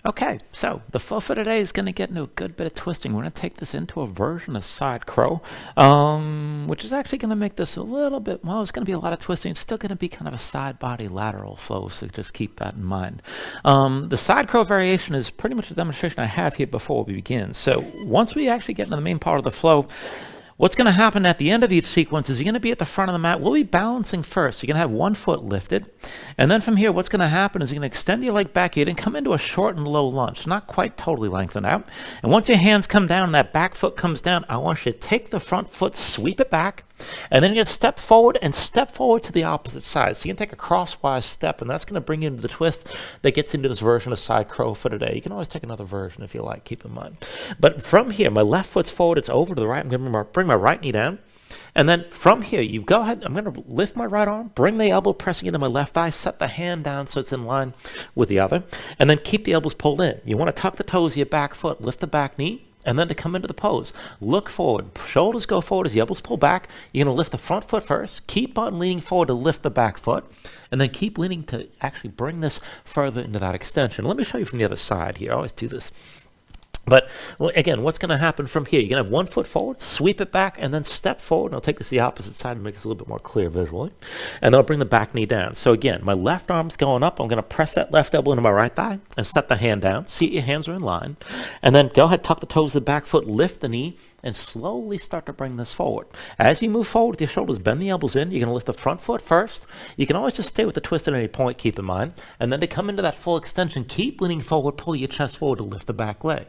Okay, so the flow for today is going to get into a good bit of twisting. We're going to take this into a version of side crow, which is actually going to make this a little bit, well, it's going to be a lot of twisting. It's still going to be kind of a side body lateral flow, so just keep that in mind. The side crow variation is pretty much a demonstration I have here before we begin. So once we actually get into the main part of the flow, what's going to happen at the end of each sequence is you're going to be at the front of the mat. We'll be balancing first. You're going to have one foot lifted. And then from here, what's going to happen is you're going to extend your leg back. You're going to come into a short and low lunge, not quite totally lengthened out. And once your hands come down and that back foot comes down, I want you to take the front foot, sweep it back, and then you're going to step forward and step forward to the opposite side. So you can take a crosswise step, and that's going to bring you into the twist that gets into this version of side crow for today. You can always take another version if you like, keep in mind. But from here, my left foot's forward, it's over to the right. I'm going to bring my right knee down. And then from here, you go ahead, I'm going to lift my right arm, bring the elbow pressing into my left thigh, set the hand down so it's in line with the other, and then keep the elbows pulled in. You want to tuck the toes of your back foot, lift the back knee, and then to come into the pose. Look forward, shoulders go forward as the elbows pull back. You're going to lift the front foot first, keep on leaning forward to lift the back foot, and then keep leaning to actually bring this further into that extension. Let me show you from the other side here. I always do this. But well, again, what's going to happen from here? You're going to have one foot forward, sweep it back, and then step forward. And I'll take this to the opposite side to make this a little bit more clear visually. And then I'll bring the back knee down. So again, my left arm's going up. I'm going to press that left elbow into my right thigh and set the hand down. See your hands are in line. And then go ahead, tuck the toes of the back foot, lift the knee, and slowly start to bring this forward. As you move forward with your shoulders, bend the elbows in. You're going to lift the front foot first. You can always just stay with the twist at any point, keep in mind. And then to come into that full extension, keep leaning forward, pull your chest forward to lift the back leg.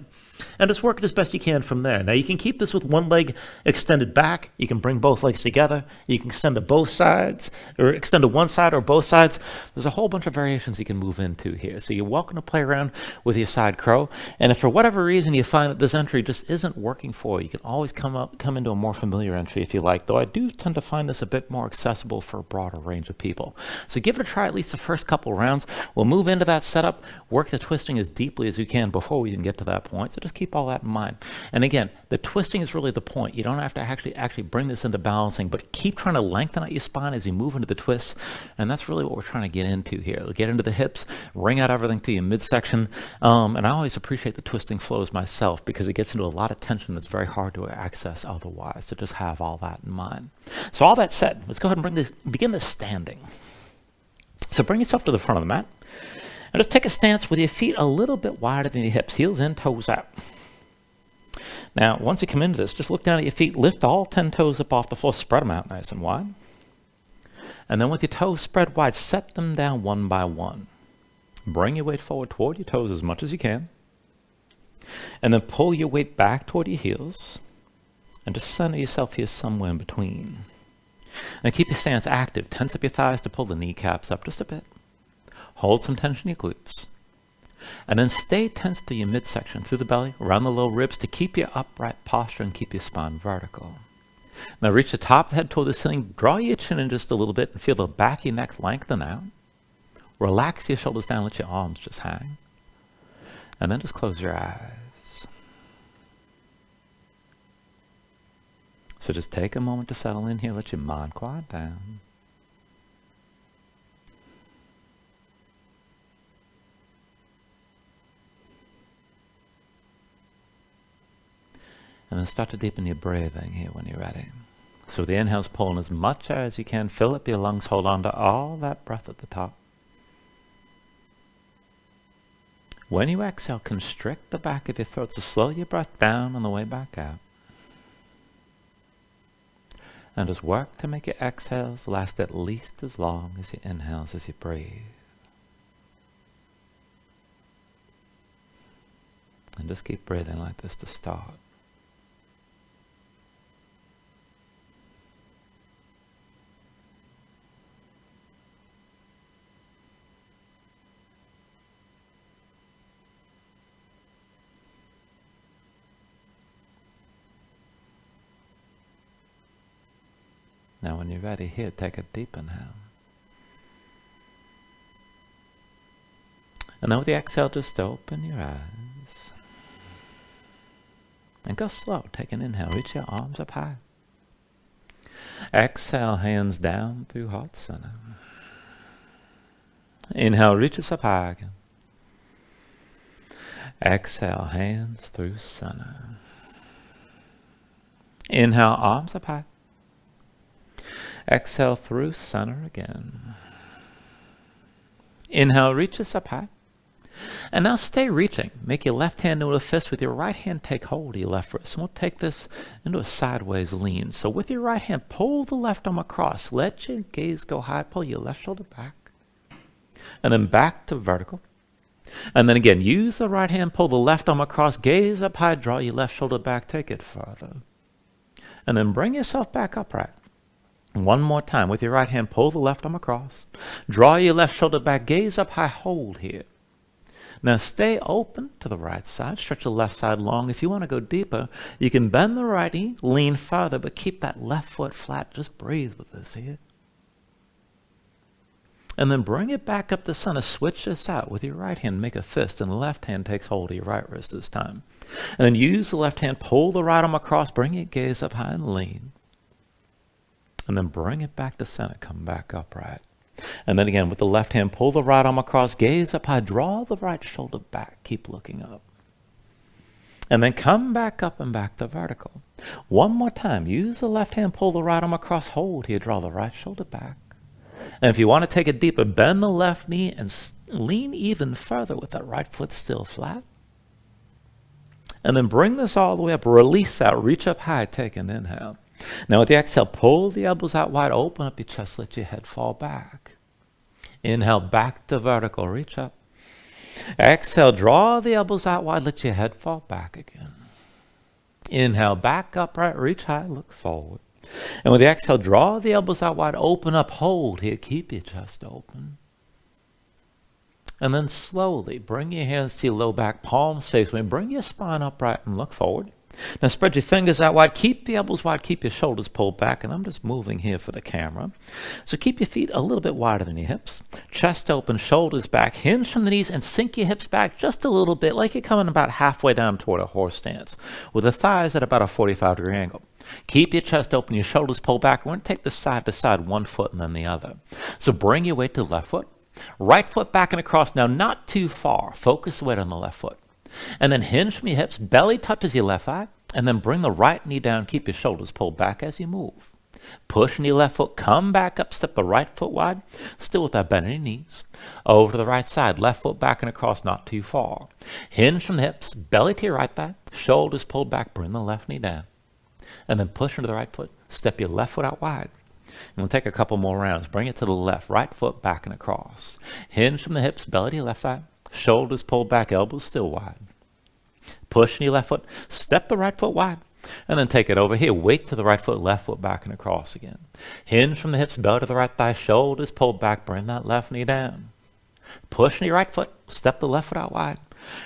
And just work it as best you can from there. Now you can keep this with one leg extended back. You can bring both legs together. You can extend to both sides, or extend to one side or both sides. There's a whole bunch of variations you can move into here. So you're welcome to play around with your side crow. And if for whatever reason you find that this entry just isn't working for you, you can always come into a more familiar entry if you like, though I do tend to find this a bit more accessible for a broader range of people. So give it a try at least the first couple rounds. We'll move into that setup, work the twisting as deeply as you can before we even get to that point. So just keep all that in mind. And again, the twisting is really the point. You don't have to actually bring this into balancing, but keep trying to lengthen out your spine as you move into the twists. And that's really what we're trying to get into here. Get into the hips, wring out everything to your midsection. And I always appreciate the twisting flows myself because it gets into a lot of tension that's very hard to access otherwise. So just have all that in mind. So all that said, let's go ahead and begin this standing. So bring yourself to the front of the mat. And just take a stance with your feet a little bit wider than your hips, heels in, toes out. Now, once you come into this, just look down at your feet, lift all 10 toes up off the floor, spread them out nice and wide. And then with your toes spread wide, set them down one by one. Bring your weight forward toward your toes as much as you can. And then pull your weight back toward your heels. And just center yourself here somewhere in between. And keep your stance active. Tense up your thighs to pull the kneecaps up just a bit. Hold some tension in your glutes. And then stay tense through your midsection, through the belly, around the low ribs to keep your upright posture and keep your spine vertical. Now reach the top of the head toward the ceiling. Draw your chin in just a little bit and feel the back of your neck lengthen out. Relax your shoulders down, let your arms just hang. And then just close your eyes. So just take a moment to settle in here. Let your mind quiet down. And then start to deepen your breathing here when you're ready. So the inhale's pulling as much air as you can. Fill up your lungs. Hold on to all that breath at the top. When you exhale, constrict the back of your throat. So slow your breath down on the way back out. And just work to make your exhales last at least as long as your inhales as you breathe. And just keep breathing like this to start. Now when you're ready here, take a deep inhale. And then with the exhale, just open your eyes. And go slow. Take an inhale. Reach your arms up high. Exhale, hands down through heart center. Inhale, reach us up high again. Exhale, hands through center. Inhale, arms up high. Exhale through center again. Inhale, reaches up high. And now stay reaching. Make your left hand into a fist. With your right hand, take hold of your left wrist. And we'll take this into a sideways lean. So with your right hand, pull the left arm across. Let your gaze go high. Pull your left shoulder back. And then back to vertical. And then again, use the right hand, pull the left arm across. Gaze up high. Draw your left shoulder back. Take it further. And then bring yourself back upright. One more time. With your right hand, pull the left arm across. Draw your left shoulder back. Gaze up high. Hold here. Now stay open to the right side. Stretch the left side long. If you want to go deeper, you can bend the right knee, lean further, but keep that left foot flat. Just breathe with this here. And then bring it back up to center. Switch this out. With your right hand, make a fist, and the left hand takes hold of your right wrist this time. And then use the left hand, pull the right arm across, bring your gaze up high and lean. And then bring it back to center. Come back upright. And then again, with the left hand, pull the right arm across, gaze up high, draw the right shoulder back, keep looking up. And then come back up and back to vertical. One more time, use the left hand, pull the right arm across, hold here, draw the right shoulder back. And if you want to take it deeper, bend the left knee and lean even further with that right foot still flat. And then bring this all the way up, release out, reach up high, take an inhale. Now with the exhale, pull the elbows out wide, open up your chest, let your head fall back. Inhale, back to vertical, reach up. Exhale, draw the elbows out wide, let your head fall back again. Inhale, back upright, reach high, look forward. And with the exhale, draw the elbows out wide, open up, hold here, keep your chest open. And then slowly bring your hands to your low back, palms face away, bring your spine upright and look forward. Now spread your fingers out wide, keep the elbows wide, keep your shoulders pulled back, and I'm just moving here for the camera. So keep your feet a little bit wider than your hips, chest open, shoulders back, hinge from the knees, and sink your hips back just a little bit, like you're coming about halfway down toward a horse stance, with the thighs at about a 45-degree angle. Keep your chest open, your shoulders pulled back. We're going to take this side to side, one foot and then the other. So bring your weight to the left foot, right foot back and across, now not too far. Focus the weight on the left foot. And then hinge from your hips, belly touches your left thigh, and then bring the right knee down, keep your shoulders pulled back as you move. Push in your left foot, come back up, step the right foot wide, still with that bend in your knees. Over to the right side, left foot back and across, not too far. Hinge from the hips, belly to your right thigh, shoulders pulled back, bring the left knee down. And then push into the right foot, step your left foot out wide. And we'll take a couple more rounds. Bring it to the left, right foot back and across. Hinge from the hips, belly to your left thigh, shoulders pulled back, elbows still wide. Push in your left foot, step the right foot wide, and then take it over here. Weight to the right foot, left foot back and across again. Hinge from the hips, belly to the right thigh, shoulders pulled back, bring that left knee down. Push in your right foot, step the left foot out wide,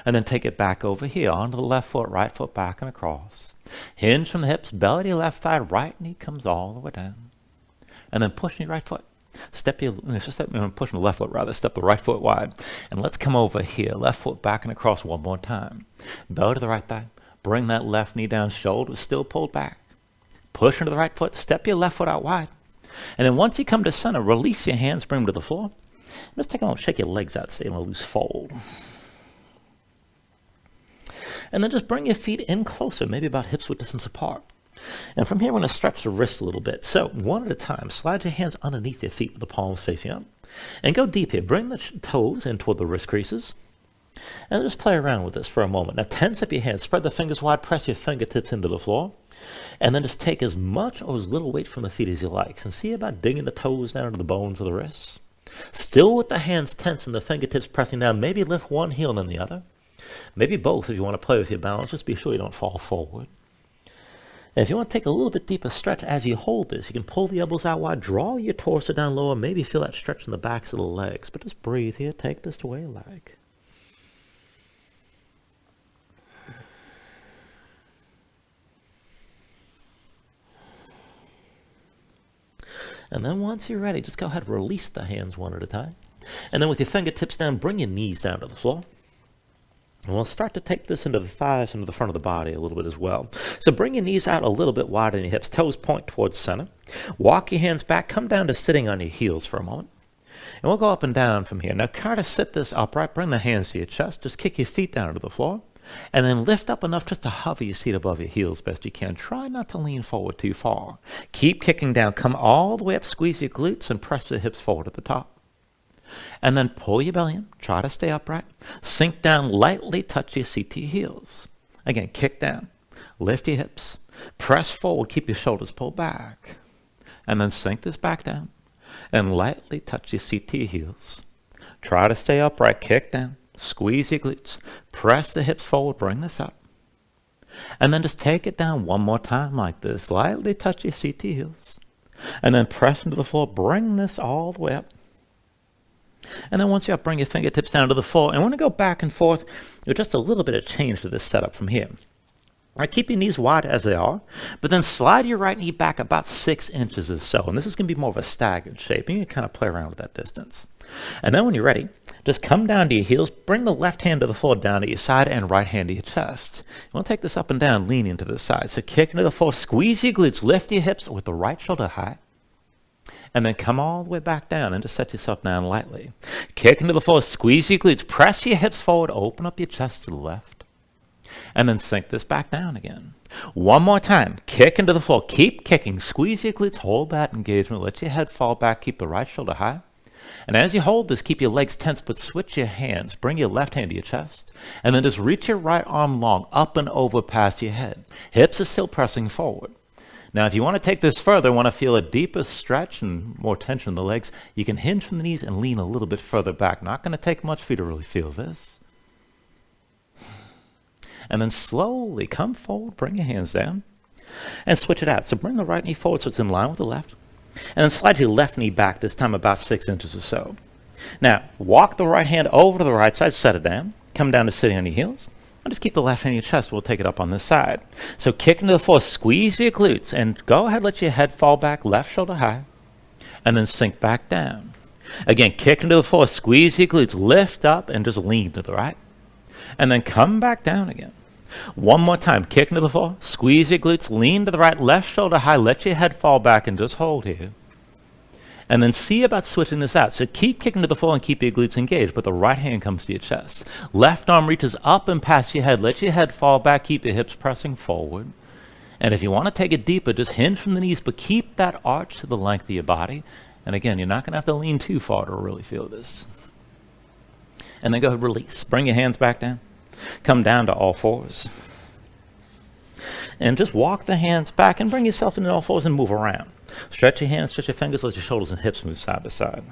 and then take it back over here, onto the left foot, right foot back and across. Hinge from the hips, belly to your left thigh, right knee comes all the way down. And then push in your right foot. Push in the left foot rather, step the right foot wide. And let's come over here, left foot back and across one more time. Belly to the right thigh, bring that left knee down, shoulders still pulled back. Push into the right foot, step your left foot out wide. And then once you come to center, release your hands, bring them to the floor. Just take a moment, shake your legs out, stay in a loose fold. And then just bring your feet in closer, maybe about hips width distance apart. And from here, we're going to stretch the wrists a little bit. So one at a time, slide your hands underneath your feet with the palms facing up. And go deep here. Bring the toes in toward the wrist creases. And just play around with this for a moment. Now tense up your hands, spread the fingers wide, press your fingertips into the floor. And then just take as much or as little weight from the feet as you like. And see about digging the toes down into the bones of the wrists. Still with the hands tense and the fingertips pressing down. Maybe lift one heel and then the other. Maybe both if you want to play with your balance. Just be sure you don't fall forward. And if you want to take a little bit deeper stretch as you hold this, you can pull the elbows out wide, draw your torso down lower, maybe feel that stretch in the backs of the legs. But just breathe here, take this the way you like. And then once you're ready, just go ahead and release the hands one at a time. And then with your fingertips down, bring your knees down to the floor. And we'll start to take this into the thighs, into the front of the body a little bit as well. So bring your knees out a little bit wider than your hips. Toes point towards center. Walk your hands back. Come down to sitting on your heels for a moment. And we'll go up and down from here. Now try to sit this upright. Bring the hands to your chest. Just kick your feet down to the floor. And then lift up enough just to hover your seat above your heels best you can. Try not to lean forward too far. Keep kicking down. Come all the way up. Squeeze your glutes and press the hips forward at the top. And then pull your belly in. Try to stay upright. Sink down. Lightly touch your seat to your heels. Again, kick down. Lift your hips. Press forward. Keep your shoulders pulled back. And then sink this back down. And lightly touch your seat to your heels. Try to stay upright. Kick down. Squeeze your glutes. Press the hips forward. Bring this up. And then just take it down one more time like this. Lightly touch your seat to your heels. And then press into the floor. Bring this all the way up. And then once you're up, bring your fingertips down to the floor. And we're going to go back and forth with just a little bit of change to this setup from here. All right, keep your knees wide as they are, but then slide your right knee back about 6 inches or so. And this is going to be more of a staggered shape. You can kind of play around with that distance. And then when you're ready, just come down to your heels, bring the left hand to the floor down to your side and right hand to your chest. You want to take this up and down, lean into the side. So kick into the floor, squeeze your glutes, lift your hips with the right shoulder high. And then come all the way back down and just set yourself down lightly. Kick into the floor, squeeze your glutes, press your hips forward, open up your chest to the left. And then sink this back down again. One more time. Kick into the floor. Keep kicking. Squeeze your glutes. Hold that engagement. Let your head fall back. Keep the right shoulder high. And as you hold this, keep your legs tense, but switch your hands. Bring your left hand to your chest. And then just reach your right arm long, up and over past your head. Hips are still pressing forward. Now, if you want to take this further, want to feel a deeper stretch and more tension in the legs, you can hinge from the knees and lean a little bit further back. Not going to take much for you to really feel this. And then slowly come forward, bring your hands down, and switch it out. So bring the right knee forward so it's in line with the left. And then slide your left knee back, this time about 6 inches or so. Now, walk the right hand over to the right side, set it down. Come down to sitting on your heels. And just keep the left hand in your chest. We'll take it up on this side. So kick into the floor, squeeze your glutes, and go ahead, let your head fall back, left shoulder high, and then sink back down. Again, kick into the floor, squeeze your glutes, lift up, and just lean to the right. And then come back down again. One more time. Kick into the floor. Squeeze your glutes. Lean to the right. Left shoulder high. Let your head fall back and just hold here. And then see about switching this out. So keep kicking to the floor and keep your glutes engaged, but the right hand comes to your chest. Left arm reaches up and past your head. Let your head fall back. Keep your hips pressing forward. And if you want to take it deeper, just hinge from the knees, but keep that arch to the length of your body. And again, you're not going to have to lean too far to really feel this. And then go ahead, release. Bring your hands back down. Come down to all fours. And just walk the hands back and bring yourself into all fours and move around. Stretch your hands, stretch your fingers, let your shoulders and hips move side to side.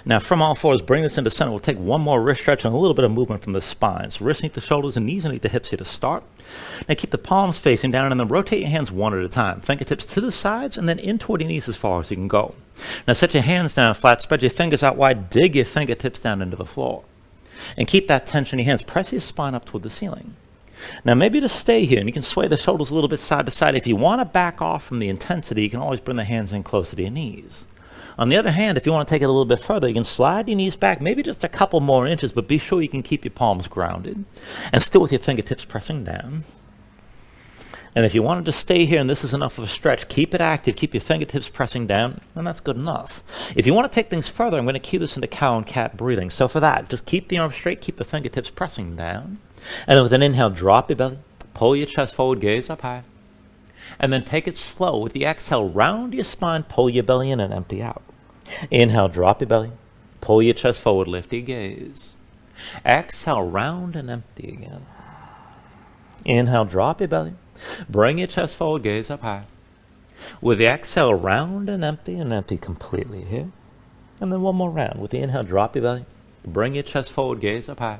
Now from all fours, bring this into center. We'll take one more wrist stretch and a little bit of movement from the spine. So wrists underneath the shoulders and knees underneath the hips here to start. Now keep the palms facing down and then rotate your hands one at a time. Fingertips to the sides and then in toward your knees as far as you can go. Now set your hands down flat, spread your fingers out wide, dig your fingertips down into the floor. And keep that tension in your hands. Press your spine up toward the ceiling. Now maybe just stay here and you can sway the shoulders a little bit side to side. If you want to back off from the intensity, you can always bring the hands in closer to your knees. On the other hand, if you want to take it a little bit further, you can slide your knees back, maybe just a couple more inches, but be sure you can keep your palms grounded and still with your fingertips pressing down. And if you wanted to stay here and this is enough of a stretch, keep it active, keep your fingertips pressing down, and that's good enough. If you want to take things further, I'm going to cue this into cow and cat breathing. So for that, just keep the arms straight, keep the fingertips pressing down. And then with an inhale, drop your belly, pull your chest forward, gaze up high. And then take it slow. With the exhale, round your spine, pull your belly in and empty out. Inhale, drop your belly, pull your chest forward, lift your gaze. Exhale, round and empty again. Inhale, drop your belly. Bring your chest forward, gaze up high. With the exhale, round and empty completely here. And then one more round. With the inhale, drop your belly. Bring your chest forward, gaze up high.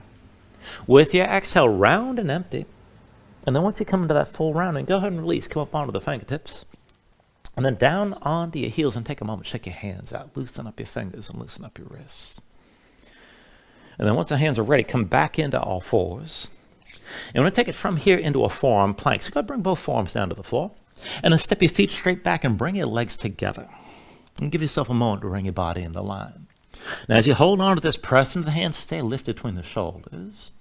With your exhale, round and empty. And then once you come into that full rounding, go ahead and release. Come up onto the fingertips. And then down onto your heels and take a moment. Shake your hands out. Loosen up your fingers and loosen up your wrists. And then once the hands are ready, come back into all fours. And we're going to take it from here into a forearm plank. So go ahead and bring both forearms down to the floor. And then step your feet straight back and bring your legs together. And give yourself a moment to bring your body into line. Now as you hold on to this, press into the hands, stay lifted between the shoulders.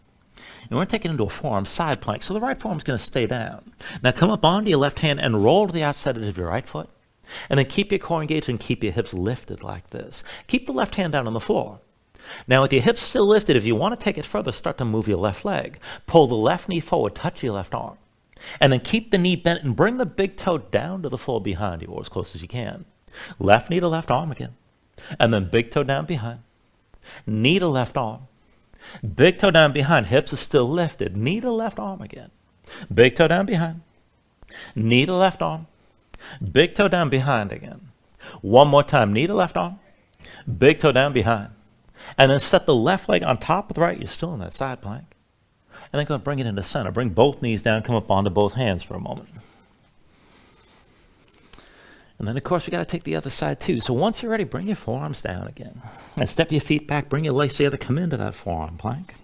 And we're going to take it into a forearm side plank. So the right forearm is going to stay down. Now come up onto your left hand and roll to the outside edge of your right foot. And then keep your core engaged and keep your hips lifted like this. Keep the left hand down on the floor. Now with your hips still lifted, if you want to take it further, start to move your left leg. Pull the left knee forward, touch your left arm. And then keep the knee bent and bring the big toe down to the floor behind you, or as close as you can. Left knee to left arm again. And then big toe down behind. Knee to left arm. Big toe down behind, hips are still lifted. Knee to left arm again. Big toe down behind. Knee to left arm. Big toe down behind again. One more time, knee to left arm. Big toe down behind. And then set the left leg on top of the right. You're still in that side plank. And then go and bring it into center. Bring both knees down, come up onto both hands for a moment. And then, of course, we got to take the other side, too. So once you're ready, bring your forearms down again. And step your feet back. Bring your legs together. Come into that forearm plank.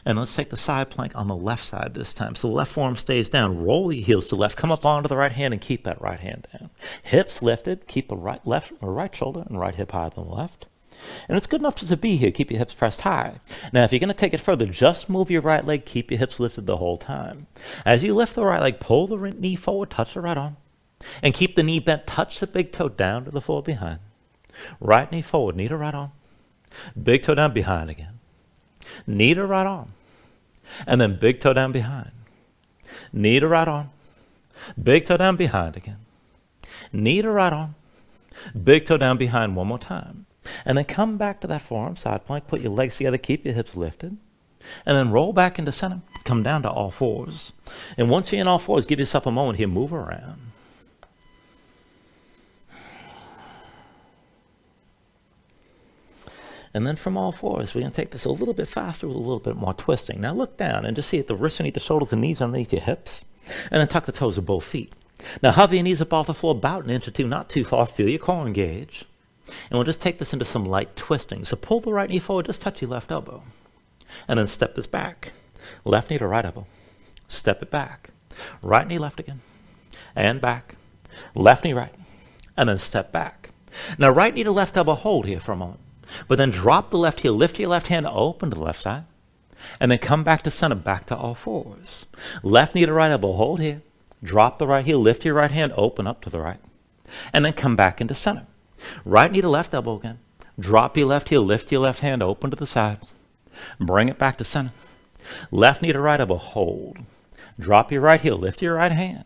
And let's take the side plank on the left side this time. So the left forearm stays down. Roll your heels to the left. Come up onto the right hand and keep that right hand down. Hips lifted. Keep the right shoulder and right hip higher than the left. And it's good enough to be here. Keep your hips pressed high. Now, if you're going to take it further, just move your right leg. Keep your hips lifted the whole time. As you lift the right leg, pull the knee forward, touch the right arm. And keep the knee bent. Touch the big toe down to the floor behind. Right knee forward, knee to right arm. Big toe down behind again. Knee to right arm. And then big toe down behind. Knee to right arm. Big toe down behind again. Knee to right arm. Big toe down behind one more time. And then come back to that forearm side plank. Put your legs together. Keep your hips lifted. And then roll back into center. Come down to all fours. And once you're in all fours, give yourself a moment here. Move around. And then from all fours, we're going to take this a little bit faster with a little bit more twisting. Now look down and just see it, the wrists underneath the shoulders and knees underneath your hips. And then tuck the toes of both feet. Now hover your knees up off the floor about an inch or two, not too far. Feel your core engage. And we'll just take this into some light twisting. So pull the right knee forward, just touch your left elbow. And then step this back. Left knee to right elbow. Step it back. Right knee left again. And back. Left knee right. And then step back. Now right knee to left elbow, hold here for a moment. But then drop the left heel, lift your left hand open to the left side, and then come back to center, back to all fours. Left knee to right elbow, hold here. Drop the right heel, lift your right hand open up to the right, and then come back into center. Right knee to left elbow again. Drop your left heel, lift your left hand open to the side. Bring it back to center. Left knee to right elbow, hold. Drop your right heel, lift your right hand,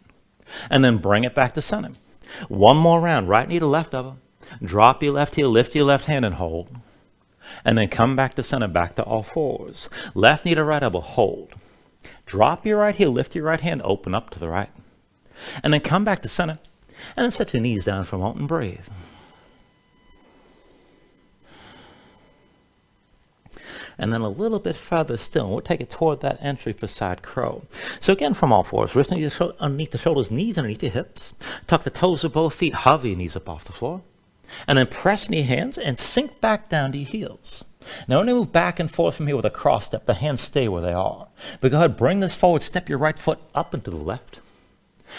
and then bring it back to center. One more round, right knee to left elbow. Drop your left heel, lift your left hand and hold. And then come back to center, back to all fours. Left knee to right elbow, hold. Drop your right heel, lift your right hand, open up to the right. And then come back to center. And then set your knees down for a moment and breathe. And then a little bit further still, we'll take it toward that entry for side crow. So again, from all fours, wrists underneath the shoulders, knees underneath your hips. Tuck the toes of both feet, hover your knees up off the floor. And then press in your hands and sink back down to your heels. Now when you move back and forth from here with a cross step, the hands stay where they are. But go ahead, bring this forward, step your right foot up into the left.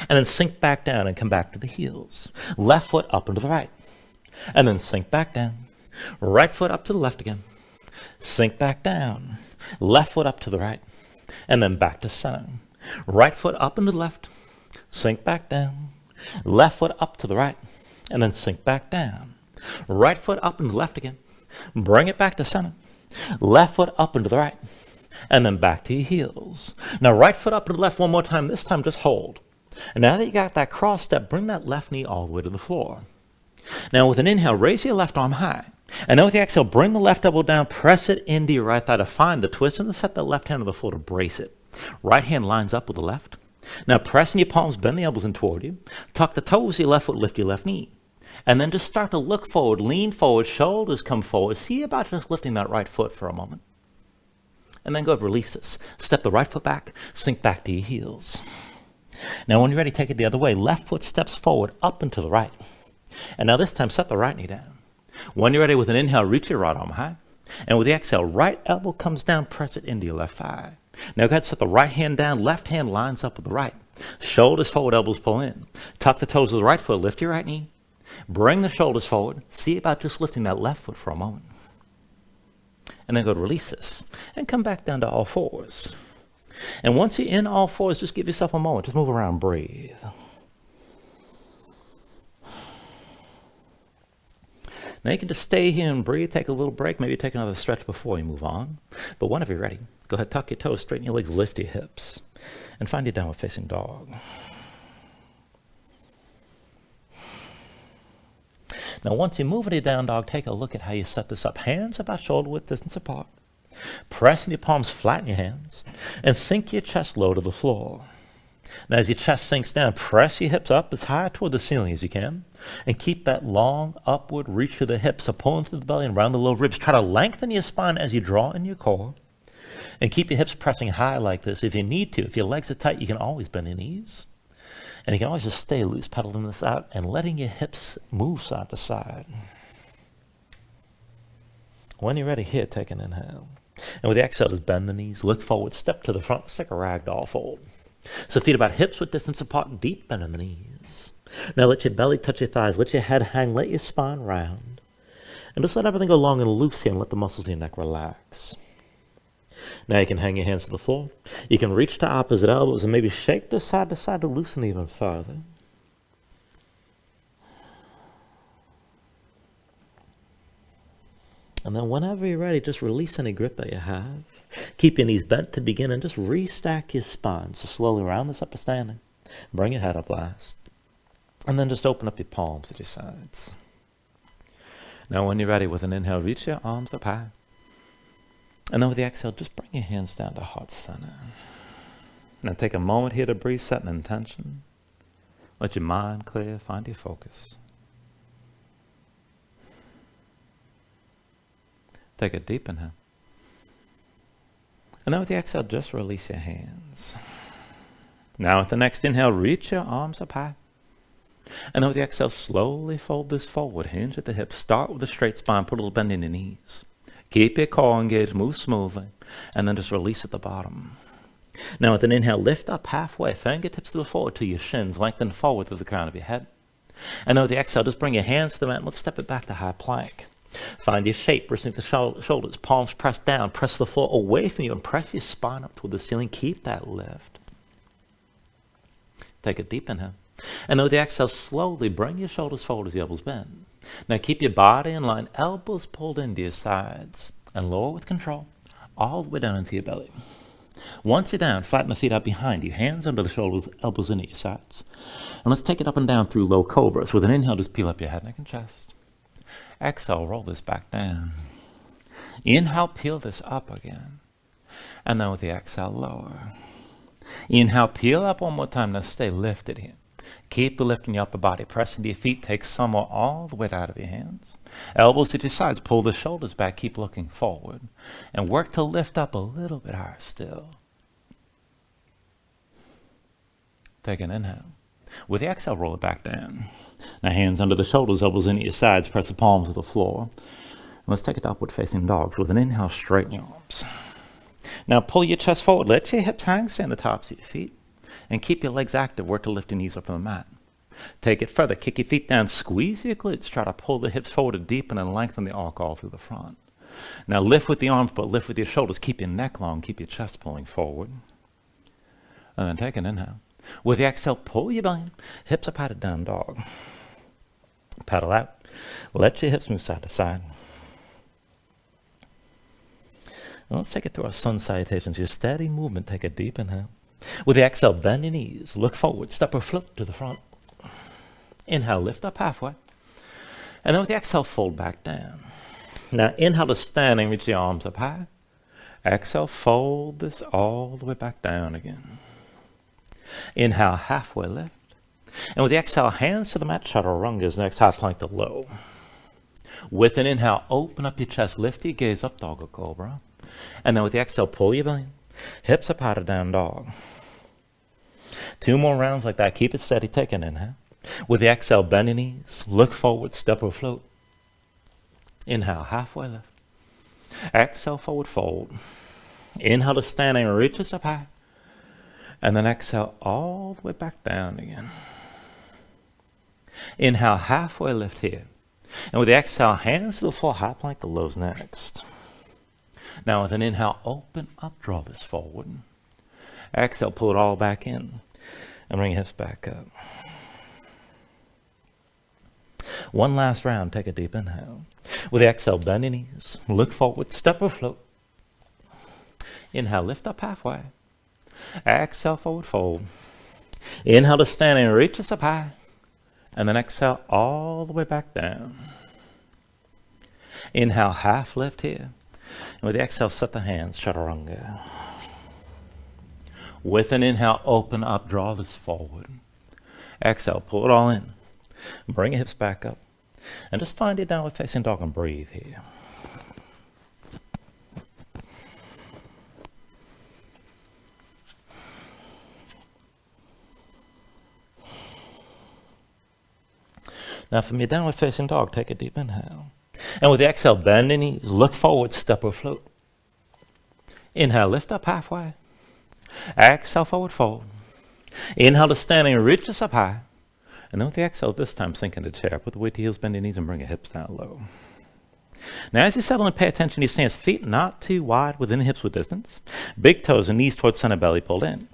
And then sink back down and come back to the heels. Left foot up into the right. And then sink back down. Right foot up to the left again. Sink back down. Left foot up to the right. And then back to center. Right foot up into the left. Sink back down. Left foot up to the right. And then sink back down. Right foot up and left again. Bring it back to center. Left foot up and to the right. And then back to your heels. Now right foot up and to the left one more time. This time just hold. And now that you got that cross step, bring that left knee all the way to the floor. Now with an inhale, raise your left arm high. And then with the exhale, bring the left elbow down, press it into your right thigh to find the twist, and then set the left hand on the floor to brace it. Right hand lines up with the left. Now press in your palms, bend the elbows in toward you. Tuck the toes of your left foot, lift your left knee. And then just start to look forward, lean forward, shoulders come forward. See about just lifting that right foot for a moment. And then go ahead, release this. Step the right foot back, sink back to your heels. Now when you're ready, take it the other way. Left foot steps forward, up and to the right. And now this time, set the right knee down. When you're ready, with an inhale, reach your right arm high. And with the exhale, right elbow comes down, press it into your left thigh. Now go ahead, set the right hand down, left hand lines up with the right. Shoulders forward, elbows pull in. Tuck the toes of the right foot, lift your right knee. Bring the shoulders forward. See about just lifting that left foot for a moment. And then go to release this. And come back down to all fours. And once you're in all fours, just give yourself a moment. Just move around, breathe. Now you can just stay here and breathe, take a little break, maybe take another stretch before you move on. But whenever you're ready, go ahead, tuck your toes, straighten your legs, lift your hips, and find your downward facing dog. Now once you move into your down dog, take a look at how you set this up. Hands about shoulder width distance apart. Pressing your palms flat in your hands, and sink your chest low to the floor. Now as your chest sinks down, press your hips up as high toward the ceiling as you can, and keep that long upward reach through the hips, so pulling through the belly and around the low ribs. Try to lengthen your spine as you draw in your core, and keep your hips pressing high like this. If you need to, if your legs are tight, you can always bend your knees, and you can always just stay loose, pedaling this out and letting your hips move side to side. When you're ready here, take an inhale. And with the exhale, just bend the knees, look forward, step to the front. It's like a ragdoll fold. So feet about hips width distance apart, deep bend in the knees. Now let your belly touch your thighs, let your head hang, let your spine round. And just let everything go long and loose here and let the muscles in your neck relax. Now you can hang your hands to the floor. You can reach to opposite elbows and maybe shake this side to side to loosen even further. And then whenever you're ready, just release any grip that you have. Keep your knees bent to begin and just restack your spine. So slowly round this up to standing. Bring your head up last. And then just open up your palms at your sides. Now when you're ready, with an inhale, reach your arms up high. And then with the exhale, just bring your hands down to heart center. Now take a moment here to breathe, set an intention. Let your mind clear, find your focus. Take a deep inhale. And then with the exhale, just release your hands. Now with the next inhale, reach your arms up high. And then with the exhale, slowly fold this forward, hinge at the hips. Start with a straight spine, put a little bend in your knees. Keep your core engaged, move smoothly, and then just release at the bottom. Now with an inhale, lift up halfway, fingertips to the floor to your shins, lengthen forward through the crown of your head. And then with the exhale, just bring your hands to the mat. Let's step it back to high plank. Find your shape, wristing the shoulders, palms pressed down, press the floor away from you, and press your spine up toward the ceiling. Keep that lift. Take a deep inhale. And then with the exhale, slowly bring your shoulders forward as the elbows bend. Now keep your body in line, elbows pulled into your sides, and lower with control, all the way down into your belly. Once you're down, flatten the feet out behind you, hands under the shoulders, elbows into your sides. And let's take it up and down through low cobras. With an inhale, just peel up your head, neck, and chest. Exhale, roll this back down. Inhale, peel this up again. And then with the exhale, lower. Inhale, peel up one more time. Now stay lifted here. Keep the lift in your upper body. Press into your feet. Take some more all the way out of your hands. Elbows at your sides. Pull the shoulders back. Keep looking forward. And work to lift up a little bit higher still. Take an inhale. With the exhale, roll it back down. Now hands under the shoulders, elbows into your sides. Press the palms to the floor. Let's take it to upward facing dogs. With an inhale, straighten your arms. Now pull your chest forward. Let your hips hang. Stay on the tops of your feet. And keep your legs active. Work to lift your knees up from the mat. Take it further. Kick your feet down. Squeeze your glutes. Try to pull the hips forward to deepen and lengthen the arc all through the front. Now lift with the arms, but lift with your shoulders. Keep your neck long. Keep your chest pulling forward. And then take an inhale. With the exhale, pull your belly in. Hips up high to down dog. Paddle out. Let your hips move side to side. And let's take it through our sun salutations. Your steady movement. Take a deep inhale. With the exhale, bend your knees. Look forward. Step or float to the front. Inhale, lift up halfway. And then with the exhale, fold back down. Now inhale to standing. Reach the arms up high. Exhale, fold this all the way back down again. Inhale, halfway lift. And with the exhale, hands to the mat, chaturangas, next high plank to low. With an inhale, open up your chest, lift your gaze up, dog or cobra. And then with the exhale, pull your belly in. Hips up high to down dog. 2 more rounds like that. Keep it steady. Take an inhale. With the exhale, bend your knees. Look forward, step or float. Inhale, halfway lift. Exhale, forward fold. Inhale to standing, reach us up high. And then exhale all the way back down again. Inhale, halfway lift here. And with the exhale, hands to the floor, high plank to lows next. Now with an inhale, open up, draw this forward. Exhale, pull it all back in. And bring your hips back up. One last round, take a deep inhale. With the exhale, bend your knees, look forward, step or float. Inhale, lift up halfway. Exhale, forward fold. Inhale to stand and reach us up high. And then exhale all the way back down. Inhale, half lift here. And with the exhale, set the hands, chaturanga. With an inhale, open up, draw this forward. Exhale, pull it all in. Bring your hips back up. And just find your downward facing dog and breathe here. Now from your downward facing dog, take a deep inhale. And with the exhale, bend the knees, look forward, step or float. Inhale, lift up halfway. Exhale, forward fold. Inhale to standing, reach us up high. And then with the exhale, this time sink into chair. Put the weight to heels, bend your knees, and bring your hips down low. Now as you settle and pay attention to your stance, feet not too wide within the hips with distance. Big toes and knees towards center, belly pulled in.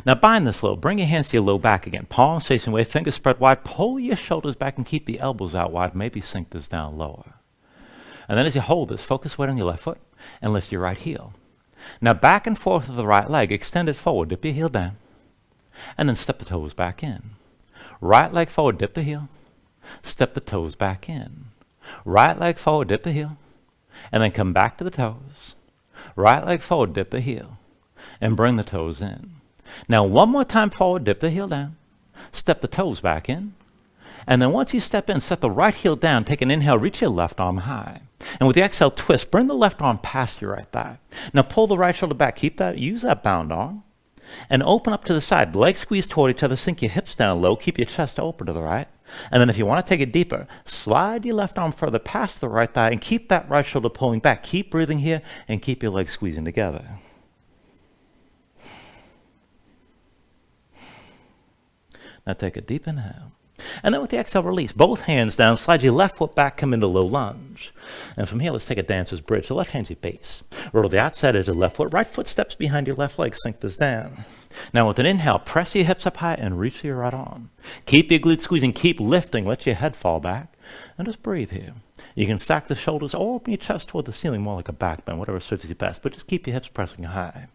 Now bind this low. Bring your hands to your low back again. Palms facing away, fingers spread wide. Pull your shoulders back and keep the elbows out wide. Maybe sink this down lower. And then as you hold this, focus weight on your left foot and lift your right heel. Now back and forth with the right leg. Extend it forward. Dip your heel down. And then step the toes back in. Right leg forward, dip the heel. Step the toes back in. Right leg forward, dip the heel. And then come back to the toes. Right leg forward, dip the heel. And bring the toes in. Now one more time forward, dip the heel down. Step the toes back in. And then once you step in, set the right heel down. Take an inhale, reach your left arm high. And with the exhale, twist. Bring the left arm past your right thigh. Now pull the right shoulder back. Use that bound arm. And open up to the side. Legs squeeze toward each other. Sink your hips down low. Keep your chest open to the right. And then if you want to take it deeper, slide your left arm further past the right thigh and keep that right shoulder pulling back. Keep breathing here and keep your legs squeezing together. Now take a deep inhale. And then with the exhale, release. Both hands down. Slide your left foot back. Come into low lunge. And from here, let's take a dancer's bridge. The left hand's your base. Roll to the outside edge of the left foot. Right foot steps behind your left leg. Sink this down. Now with an inhale, press your hips up high and reach your right arm. Keep your glutes squeezing. Keep lifting. Let your head fall back. And just breathe here. You can stack the shoulders or open your chest toward the ceiling, more like a back bend, whatever serves you best. But just keep your hips pressing high.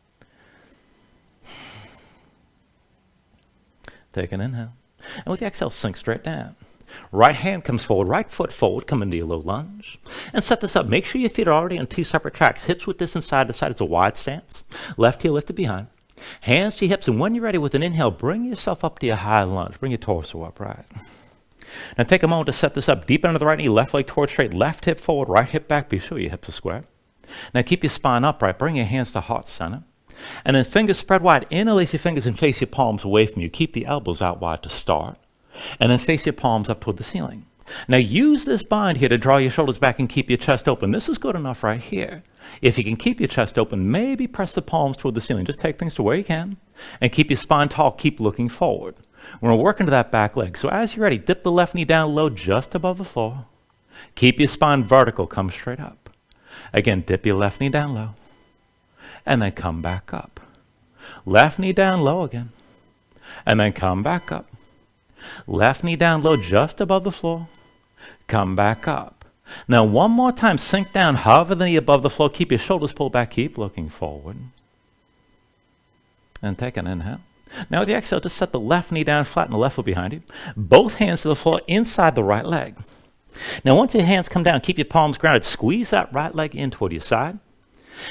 Take an inhale. And with the exhale, sink straight down. Right hand comes forward, right foot forward, come into your low lunge. And set this up. Make sure your feet are already on two separate tracks. Hips width distance side to side. It's a wide stance. Left heel lifted behind. Hands to your hips. And when you're ready with an inhale, bring yourself up to your high lunge. Bring your torso upright. Now take a moment to set this up. Deep under the right knee, left leg towards straight. Left hip forward, right hip back. Be sure your hips are square. Now keep your spine upright. Bring your hands to heart center. And then fingers spread wide. Interlace your fingers and face your palms away from you. Keep the elbows out wide to start. And then face your palms up toward the ceiling. Now use this bind here to draw your shoulders back and keep your chest open. This is good enough right here. If you can keep your chest open, maybe press the palms toward the ceiling. Just take things to where you can. And keep your spine tall. Keep looking forward. We're going to work into that back leg. So as you're ready, dip the left knee down low just above the floor. Keep your spine vertical. Come straight up. Again, dip your left knee down low. And then come back up. Left knee down low again. And then come back up. Left knee down low just above the floor. Come back up. Now one more time. Sink down. Hover the knee above the floor. Keep your shoulders pulled back. Keep looking forward. And take an inhale. Now with the exhale, just set the left knee down, flatten the left foot behind you. Both hands to the floor inside the right leg. Now once your hands come down, keep your palms grounded. Squeeze that right leg in toward your side.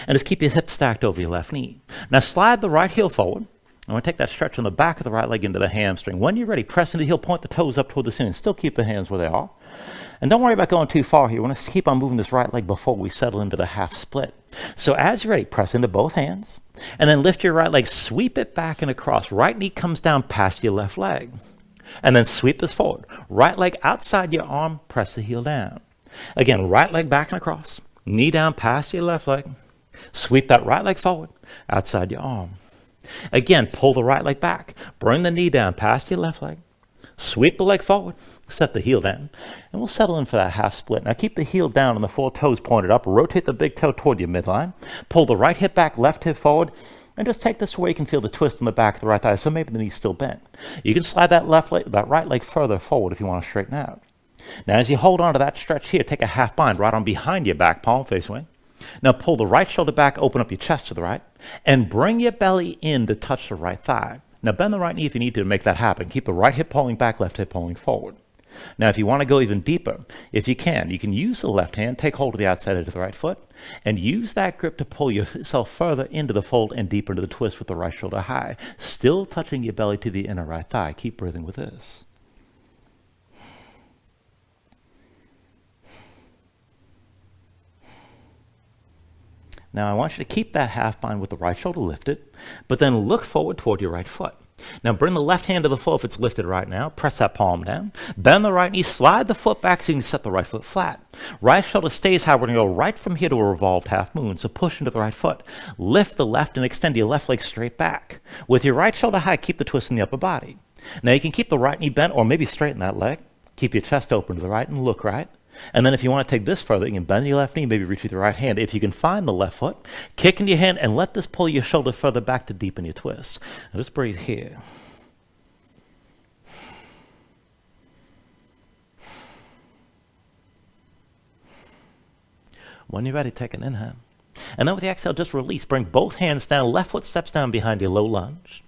And just keep your hips stacked over your left knee. Now slide the right heel forward. I'm going to take that stretch on the back of the right leg into the hamstring. When you're ready, press into the heel, point the toes up toward the ceiling. Still keep the hands where they are. And don't worry about going too far here. We want to keep on moving this right leg before we settle into the half split. So as you're ready, press into both hands. And then lift your right leg, sweep it back and across. Right knee comes down past your left leg. And then sweep this forward. Right leg outside your arm, press the heel down. Again, right leg back and across. Knee down past your left leg. Sweep that right leg forward, outside your arm. Again, pull the right leg back. Bring the knee down past your left leg. Sweep the leg forward. Set the heel down. And we'll settle in for that half split. Now keep the heel down and the 4 toes pointed up. Rotate the big toe toward your midline. Pull the right hip back, left hip forward. And just take this to where you can feel the twist in the back of the right thigh. So maybe the knee's still bent. You can slide that right leg further forward if you want to straighten out. Now, as you hold on to that stretch here, take a half bind right on behind your back, palm face away. Now, pull the right shoulder back, open up your chest to the right, and bring your belly in to touch the right thigh. Now, bend the right knee if you need to make that happen. Keep the right hip pulling back, left hip pulling forward. Now, if you want to go even deeper, if you can use the left hand, take hold of the outside edge of the right foot, and use that grip to pull yourself further into the fold and deeper into the twist with the right shoulder high, still touching your belly to the inner right thigh. Keep breathing with this. Now, I want you to keep that half bind with the right shoulder lifted, but then look forward toward your right foot. Now, bring the left hand to the floor if it's lifted right now. Press that palm down. Bend the right knee. Slide the foot back so you can set the right foot flat. Right shoulder stays high. We're going to go right from here to a revolved half moon. So push into the right foot. Lift the left and extend your left leg straight back. With your right shoulder high, keep the twist in the upper body. Now, you can keep the right knee bent or maybe straighten that leg. Keep your chest open to the right and look right. And then if you want to take this further, you can bend your left knee, maybe reach with your right hand. If you can find the left foot, kick into your hand and let this pull your shoulder further back to deepen your twist. Now just breathe here. When you're ready, take an inhale. And then with the exhale, just release. Bring both hands down. Left foot steps down behind your low lunge.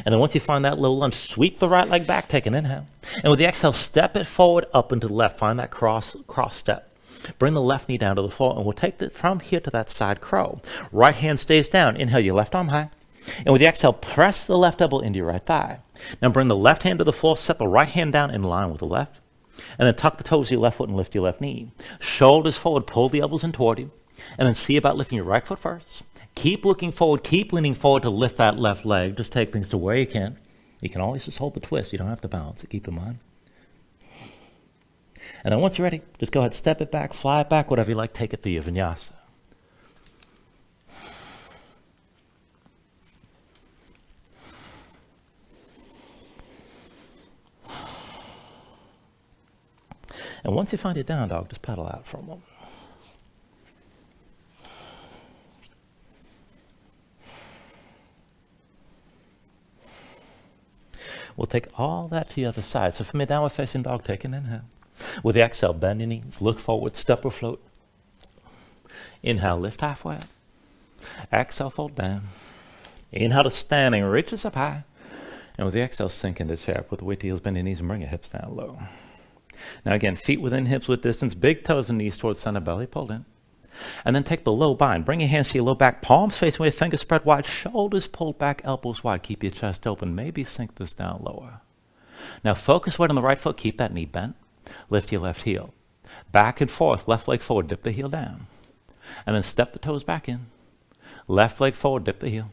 And then once you find that low lunge, sweep the right leg back, take an inhale. And with the exhale, step it forward, up and to the left. Find that cross step. Bring the left knee down to the floor, and we'll take it from here to that side crow. Right hand stays down. Inhale your left arm high. And with the exhale, press the left elbow into your right thigh. Now bring the left hand to the floor, set the right hand down in line with the left. And then tuck the toes of your left foot and lift your left knee. Shoulders forward, pull the elbows in toward you. And then see about lifting your right foot first. Keep looking forward, keep leaning forward to lift that left leg. Just take things to where you can. You can always just hold the twist. You don't have to balance it. Keep in mind. And then once you're ready, just go ahead, step it back, fly it back, whatever you like. Take it to your Vinyasa. And once you find your down dog, just pedal out for a moment. We'll take all that to the other side. So from your downward facing dog, take an inhale. With the exhale, bend your knees, look forward, step or float. Inhale, lift halfway up. Exhale, fold down. Inhale to standing, reaches up high. And with the exhale, sink into chair. Put the weight to heels, bend your knees, and bring your hips down low. Now again, feet within hips with distance, big toes and knees towards center, belly pulled in. And then take the low bind. Bring your hands to your low back, palms facing away, fingers spread wide, shoulders pulled back, elbows wide. Keep your chest open. Maybe sink this down lower. Now focus weight on the right foot. Keep that knee bent. Lift your left heel. Back and forth, left leg forward, dip the heel down. And then step the toes back in. Left leg forward, dip the heel.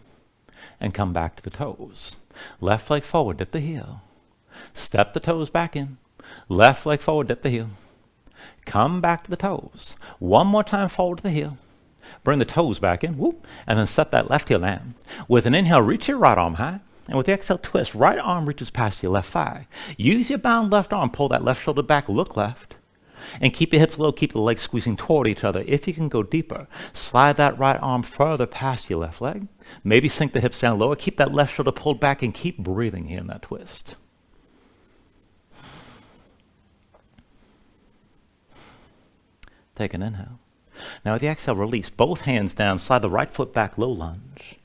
And come back to the toes. Left leg forward, dip the heel. Step the toes back in. Left leg forward, dip the heel. Come back to the toes. One more time forward to the heel. Bring the toes back in, whoop, and then set that left heel down. With an inhale, reach your right arm high. And with the exhale, twist. Right arm reaches past your left thigh. Use your bound left arm. Pull that left shoulder back, look left. And keep your hips low. Keep the legs squeezing toward each other. If you can go deeper, slide that right arm further past your left leg. Maybe sink the hips down lower. Keep that left shoulder pulled back and keep breathing here in that twist. Take an inhale. Now with the exhale, release. Both hands down. Slide the right foot back, low lunge.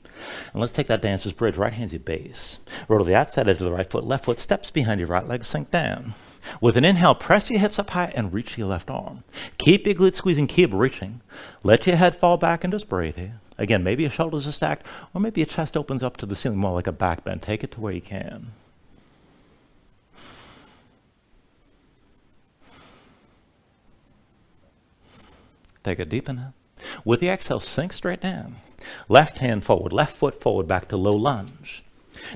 And let's take that dancer's bridge. Right hand's your base. Roll to the outside edge of the right foot. Left foot steps behind your right leg. Sink down. With an inhale, press your hips up high and reach your left arm. Keep your glutes squeezing. Keep reaching. Let your head fall back and just breathe here. Again, maybe your shoulders are stacked, or maybe your chest opens up to the ceiling more like a back bend. Take it to where you can. Take a deep inhale. With the exhale, sink straight down. Left hand forward, left foot forward, back to low lunge.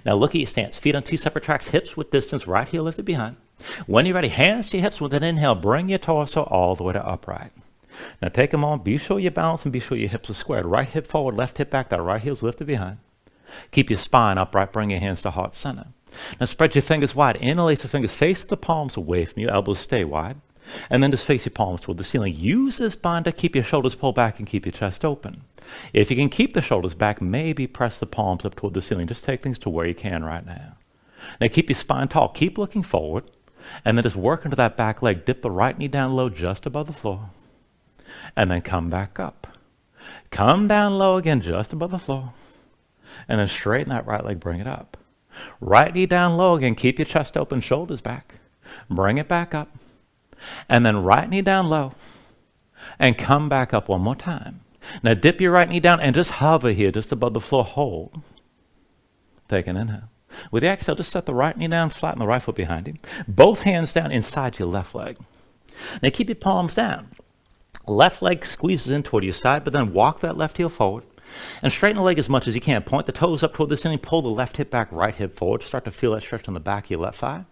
Now look at your stance. Feet on two separate tracks, hips with distance, right heel lifted behind. When you're ready, hands to your hips with an inhale. Bring your torso all the way to upright. Now take them on. Be sure you balance and be sure your hips are squared. Right hip forward, left hip back. That right heel's lifted behind. Keep your spine upright. Bring your hands to heart center. Now spread your fingers wide. Interlace the fingers. Face the palms away from you. Elbows stay wide. And then just face your palms toward the ceiling. Use this bind to keep your shoulders pulled back and keep your chest open. If you can keep the shoulders back, maybe press the palms up toward the ceiling. Just take things to where you can right now. Now keep your spine tall. Keep looking forward. And then just work into that back leg. Dip the right knee down low just above the floor. And then come back up. Come down low again just above the floor. And then straighten that right leg, bring it up. Right knee down low again. Keep your chest open, shoulders back. Bring it back up. And then right knee down low. And come back up one more time. Now dip your right knee down and just hover here just above the floor. Hold. Take an inhale. With the exhale, just set the right knee down, flatten the right foot behind you. Both hands down inside your left leg. Now keep your palms down. Left leg squeezes in toward your side, but then walk that left heel forward. And straighten the leg as much as you can. Point the toes up toward the ceiling. Pull the left hip back, right hip forward. Start to feel that stretch on the back of your left thigh.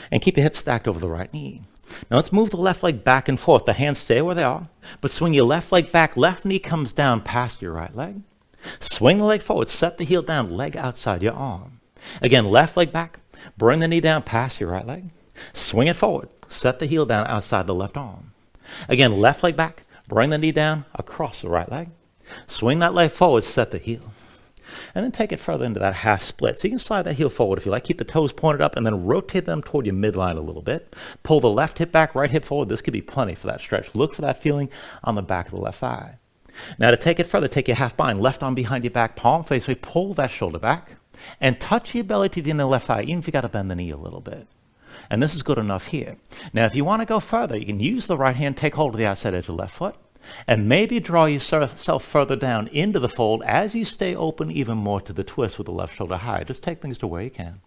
And keep your hips stacked over the right knee. Now let's move the left leg back and forth. The hands stay where they are, but swing your left leg back. Left knee comes down past your right leg. Swing the leg forward. Set the heel down, leg outside your arm. Again, left leg back. Bring the knee down past your right leg. Swing it forward. Set the heel down outside the left arm. Again, left leg back. Bring the knee down across the right leg. Swing that leg forward. Set the heel. And then take it further into that half split. So you can slide that heel forward if you like. Keep the toes pointed up and then rotate them toward your midline a little bit. Pull the left hip back, right hip forward. This could be plenty for that stretch. Look for that feeling on the back of the left thigh. Now to take it further, take your half bind. Left arm behind your back, palm face away. Pull that shoulder back. And touch your belly to the end of the left thigh, even if you got to bend the knee a little bit. And this is good enough here. Now, if you want to go further, you can use the right hand, take hold of the outside edge of the left foot, and maybe draw yourself further down into the fold as you stay open even more to the twist with the left shoulder high. Just take things to where you can.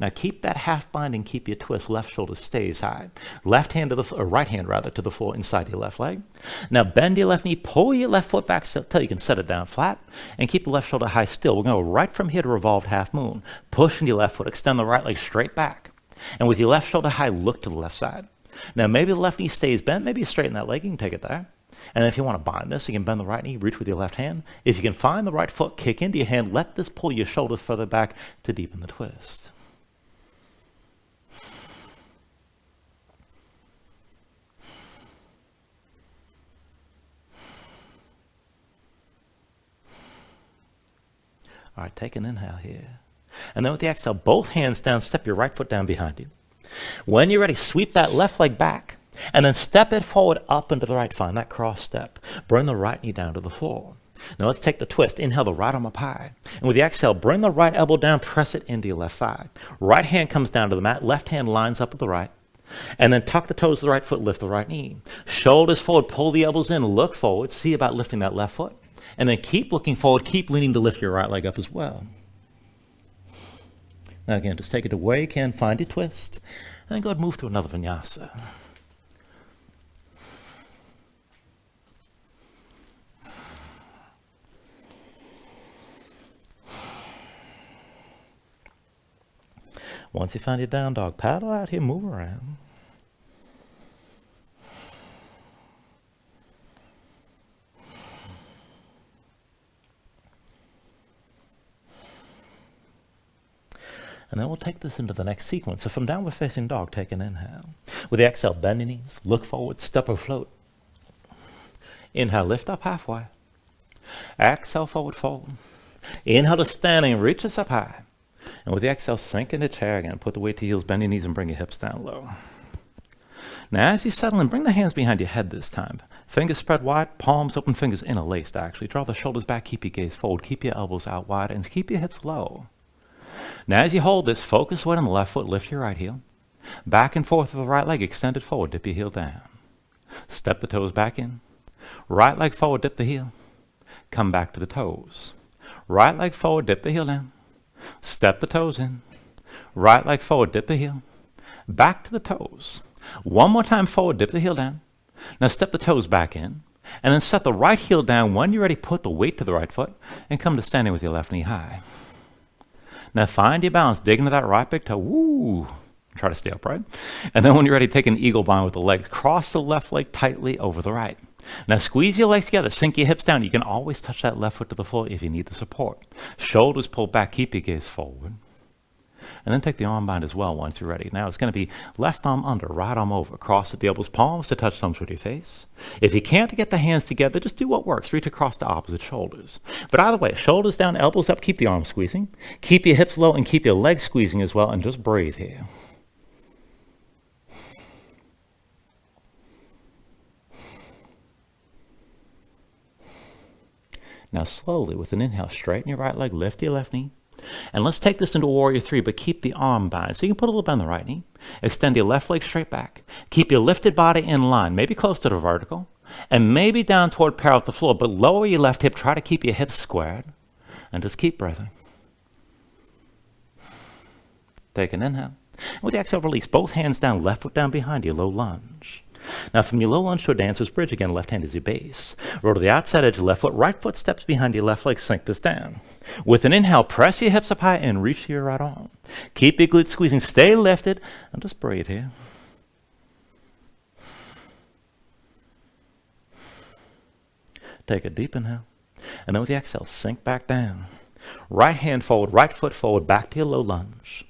Now keep that half bind and keep your twist. Left shoulder stays high. Left hand to the or right hand rather to the floor inside your left leg. Now bend your left knee, pull your left foot back till you can set it down flat, and keep the left shoulder high still. We're going to go right from here to revolved half moon. Push into your left foot, extend the right leg straight back, and with your left shoulder high, look to the left side. Now maybe the left knee stays bent. Maybe you straighten that leg. You can take it there. And if you want to bind this, you can bend the right knee, reach with your left hand. If you can find the right foot, kick into your hand. Let this pull your shoulders further back to deepen the twist. All right, take an inhale here. And then with the exhale, both hands down, step your right foot down behind you. When you're ready, sweep that left leg back, and then step it forward up into the right. Find that cross step. Bring the right knee down to the floor. Now let's take the twist. Inhale the right arm up high. And with the exhale, bring the right elbow down, press it into your left thigh. Right hand comes down to the mat, left hand lines up with the right. And then tuck the toes of the right foot, lift the right knee. Shoulders forward, pull the elbows in, look forward, see about lifting that left foot. And then keep looking forward, keep leaning to lift your right leg up as well. Now again, just take it to where you can, find your twist, and then go ahead and move through another vinyasa. Once you find your down dog, paddle out here, move around. And then we'll take this into the next sequence. So from downward facing dog, take an inhale. With the exhale, bend your knees, look forward, step or float. Inhale, lift up halfway. Exhale, forward fold. Inhale to standing, reach us up high. And with the exhale, sink into chair again. Put the weight to heels, bend your knees, and bring your hips down low. Now as you settle in, bring the hands behind your head this time. Fingers spread wide, palms open, fingers interlaced actually. Draw the shoulders back, keep your gaze forward, keep your elbows out wide, and keep your hips low. Now as you hold this, focus weight on the left foot, lift your right heel. Back and forth with the right leg, extend it forward, dip your heel down. Step the toes back in. Right leg forward, dip the heel. Come back to the toes. Right leg forward, dip the heel down. Step the toes in. Right leg forward, dip the heel. Back to the toes. One more time forward, dip the heel down. Now step the toes back in. And then set the right heel down. When you're ready, put the weight to the right foot and come to standing with your left knee high. Now find your balance. Dig into that right big toe. Woo! Try to stay upright. And then when you're ready, take an eagle bind with the legs. Cross the left leg tightly over the right. Now squeeze your legs together. Sink your hips down. You can always touch that left foot to the floor if you need the support. Shoulders pulled back. Keep your gaze forward. And then take the arm bind as well once you're ready. Now it's going to be left arm under, right arm over, cross at the elbows, palms to touch thumbs with your face. If you can't get the hands together, just do what works. Reach across the opposite shoulders. But either way, shoulders down, elbows up, keep the arms squeezing. Keep your hips low and keep your legs squeezing as well, and just breathe here. Now slowly, with an inhale, straighten your right leg, lift your left knee. And let's take this into Warrior 3, but keep the arm bind. So you can put a little bend on the right knee. Extend your left leg straight back. Keep your lifted body in line, maybe close to the vertical, and maybe down toward parallel with the floor, but lower your left hip. Try to keep your hips squared, and just keep breathing. Take an inhale. And with the exhale, release. Both hands down, left foot down behind you, low lunge. Now from your low lunge to a dancer's bridge, again, left hand is your base. Roll to the outside edge of left foot, right foot steps behind your left leg, sink this down. With an inhale, press your hips up high and reach to your right arm. Keep your glutes squeezing, stay lifted, and just breathe here. Take a deep inhale, and then with the exhale, sink back down. Right hand forward, right foot forward, back to your low lunge.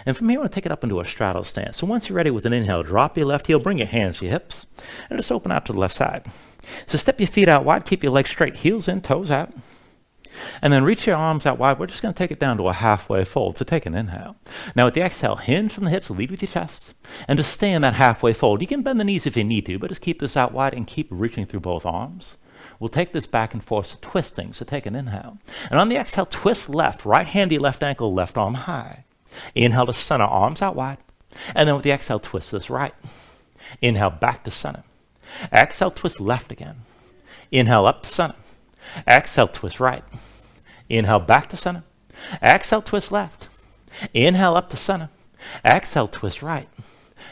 And from here, you want to take it up into a straddle stance. So once you're ready with an inhale, drop your left heel, bring your hands to your hips, and just open out to the left side. So step your feet out wide, keep your legs straight, heels in, toes out. And then reach your arms out wide. We're just going to take it down to a halfway fold. So take an inhale. Now with the exhale, hinge from the hips, lead with your chest, and just stay in that halfway fold. You can bend the knees if you need to, but just keep this out wide and keep reaching through both arms. We'll take this back and forth, twisting, so take an inhale. And on the exhale, twist left, right hand to your left ankle, left arm high. Inhale to center, arms out wide. And then with the exhale, twist this right. Inhale back to center. Exhale, twist left again. Inhale up to center. Exhale, twist right. Inhale back to center. Exhale, twist left. Inhale up to center. Exhale, twist right.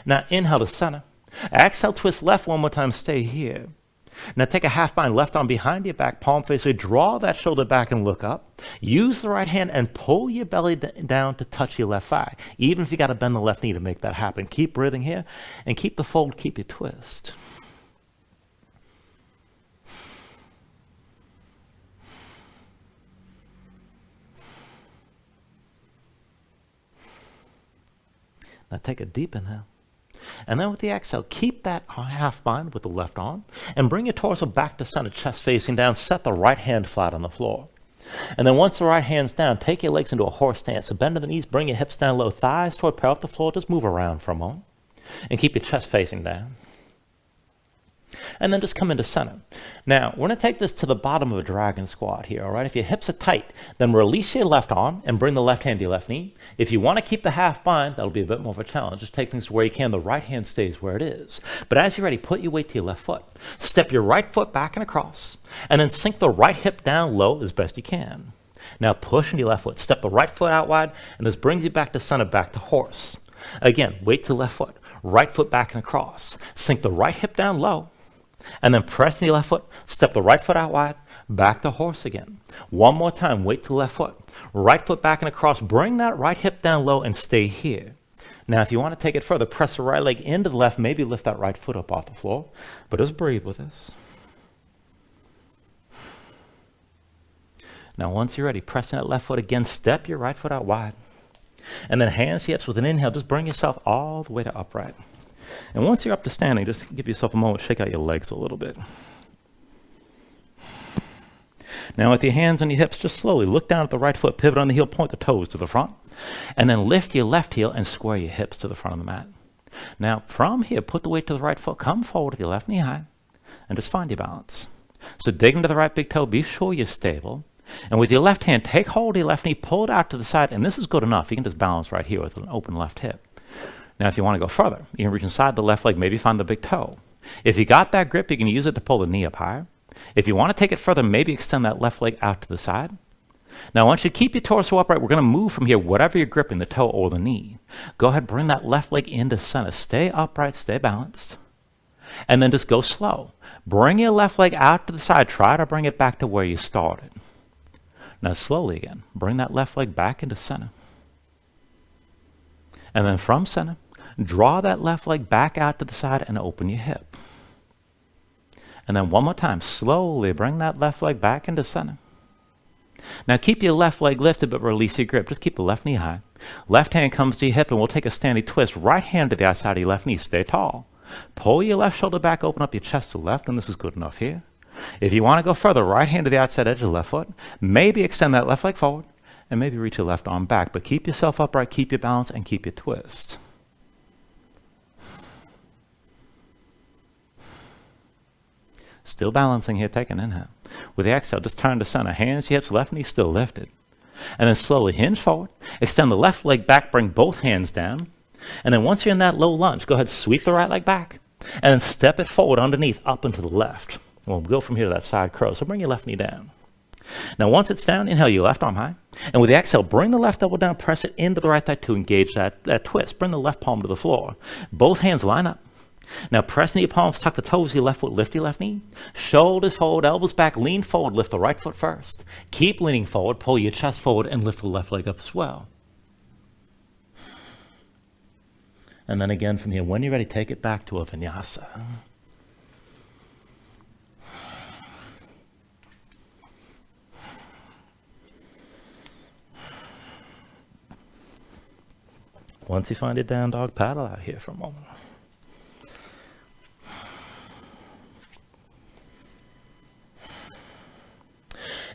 Now inhale to center. Exhale, twist left one more time, stay here. Now take a half bind, left arm behind your back, palm face away, draw that shoulder back and look up. Use the right hand and pull your belly down to touch your left thigh, even if you got to bend the left knee to make that happen. Keep breathing here and keep the fold, keep your twist. Now take a deep inhale. And then with the exhale, keep that half bind with the left arm and bring your torso back to center, chest facing down. Set the right hand flat on the floor. And then once the right hand's down, take your legs into a horse stance. So bend to the knees, bring your hips down low, thighs toward parallel with the floor. Just move around for a moment and keep your chest facing down. And then just come into center. Now, we're going to take this to the bottom of a dragon squat here, all right? If your hips are tight, then release your left arm and bring the left hand to your left knee. If you want to keep the half bind, that'll be a bit more of a challenge. Just take things to where you can. The right hand stays where it is. But as you're ready, put your weight to your left foot. Step your right foot back and across, and then sink the right hip down low as best you can. Now push into your left foot. Step the right foot out wide, and this brings you back to center, back to horse. Again, weight to the left foot. Right foot back and across. Sink the right hip down low. And then press in your left foot, step the right foot out wide, back to horse again. One more time, weight to the left foot. Right foot back and across, bring that right hip down low and stay here. Now, if you want to take it further, press the right leg into the left, maybe lift that right foot up off the floor, but just breathe with this. Now, once you're ready, pressing that left foot again, step your right foot out wide. And then hands to hips with an inhale, just bring yourself all the way to upright. And once you're up to standing, just give yourself a moment, shake out your legs a little bit. Now with your hands on your hips, just slowly look down at the right foot, pivot on the heel, point the toes to the front, and then lift your left heel and square your hips to the front of the mat. Now from here, put the weight to the right foot, come forward with your left knee high, and just find your balance. So dig into the right big toe, be sure you're stable. And with your left hand, take hold of your left knee, pull it out to the side, and this is good enough. You can just balance right here with an open left hip. Now, if you want to go further, you can reach inside the left leg, maybe find the big toe. If you got that grip, you can use it to pull the knee up higher. If you want to take it further, maybe extend that left leg out to the side. Now, I want you to keep your torso upright. We're going to move from here, whatever you're gripping, the toe or the knee. Go ahead, bring that left leg into center. Stay upright, stay balanced. And then just go slow. Bring your left leg out to the side. Try to bring it back to where you started. Now, slowly again, bring that left leg back into center. And then from center, draw that left leg back out to the side and open your hip. And then one more time, slowly bring that left leg back into center. Now keep your left leg lifted, but release your grip. Just keep the left knee high. Left hand comes to your hip, and we'll take a standing twist. Right hand to the outside of your left knee. Stay tall. Pull your left shoulder back, open up your chest to the left, and this is good enough here. If you want to go further, right hand to the outside edge of the left foot. Maybe extend that left leg forward, and maybe reach your left arm back. But keep yourself upright, keep your balance, and keep your twist. Still balancing here, take an inhale. With the exhale, just turn to center. Hands to hips, left knee still lifted. And then slowly hinge forward. Extend the left leg back, bring both hands down. And then once you're in that low lunge, go ahead, sweep the right leg back. And then step it forward underneath, up and to the left. We'll go from here to that side crow. So bring your left knee down. Now once it's down, inhale your left arm high. And with the exhale, bring the left elbow down, press it into the right thigh to engage that twist. Bring the left palm to the floor. Both hands line up. Now press into your palms, tuck the toes of your left foot, lift your left knee. Shoulders forward, elbows back, lean forward, lift the right foot first. Keep leaning forward, pull your chest forward, and lift the left leg up as well. And then again from here, when you're ready, take it back to a vinyasa. Once you find your down dog, paddle out here for a moment.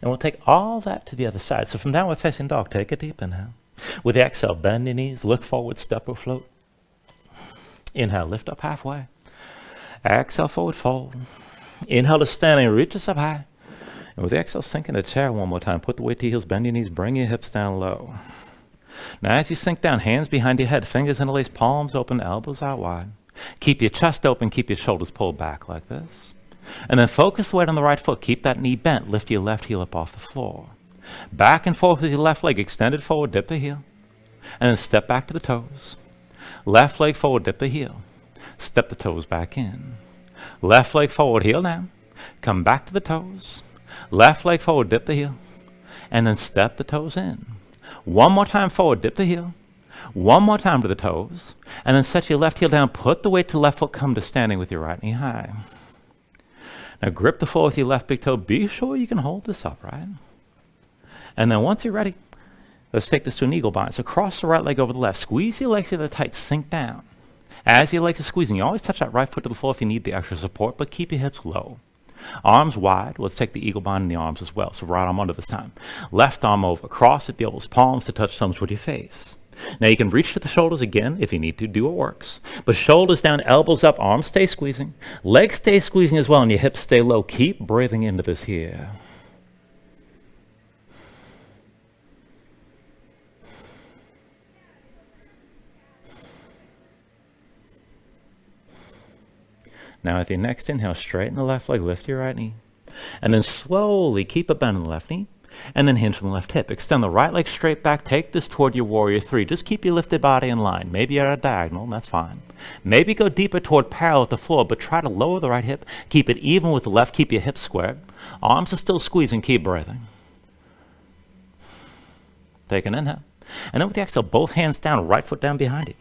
And we'll take all that to the other side. So from downward facing dog, take a deep inhale. With the exhale, bend your knees, look forward, step or float. Inhale, lift up halfway. Exhale, forward fold. Inhale to standing, reach us up high. And with the exhale, sink in the chair one more time. Put the weight to your heels, bend your knees, bring your hips down low. Now as you sink down, hands behind your head, fingers interlace, palms open, elbows out wide. Keep your chest open, keep your shoulders pulled back like this. And then focus the weight on the right foot. Keep that knee bent. Lift your left heel up off the floor. Back and forth with your left leg extended forward, dip the heel. And then step back to the toes. Left leg forward, dip the heel. Step the toes back in. Left leg forward, heel down. Come back to the toes. Left leg forward, dip the heel. And then step the toes in. One more time forward, dip the heel. One more time to the toes. And then set your left heel down. Put the weight to the left foot. Come to standing with your right knee high. Now grip the floor with your left big toe. Be sure you can hold this upright. And then once you're ready, let's take this to an eagle bind. So cross the right leg over the left. Squeeze your legs together tight. Sink down. As your legs are squeezing, you always touch that right foot to the floor if you need the extra support, but keep your hips low. Arms wide. Let's take the eagle bind in the arms as well. So right arm under this time. Left arm over. Cross at the elbows. Palms to touch thumbs with your face. Now you can reach to the shoulders again if you need to. Do what works. But shoulders down, elbows up, arms stay squeezing. Legs stay squeezing as well, and your hips stay low. Keep breathing into this here. Now with your next inhale, straighten the left leg, lift your right knee. And then slowly keep a bend in the left knee. And then hinge from the left hip. Extend the right leg straight back. Take this toward your warrior three. Just keep your lifted body in line. Maybe you're at a diagonal, that's fine. Maybe go deeper toward parallel with the floor, but try to lower the right hip. Keep it even with the left. Keep your hips squared. Arms are still squeezing. Keep breathing. Take an inhale. And then with the exhale, both hands down, right foot down behind you.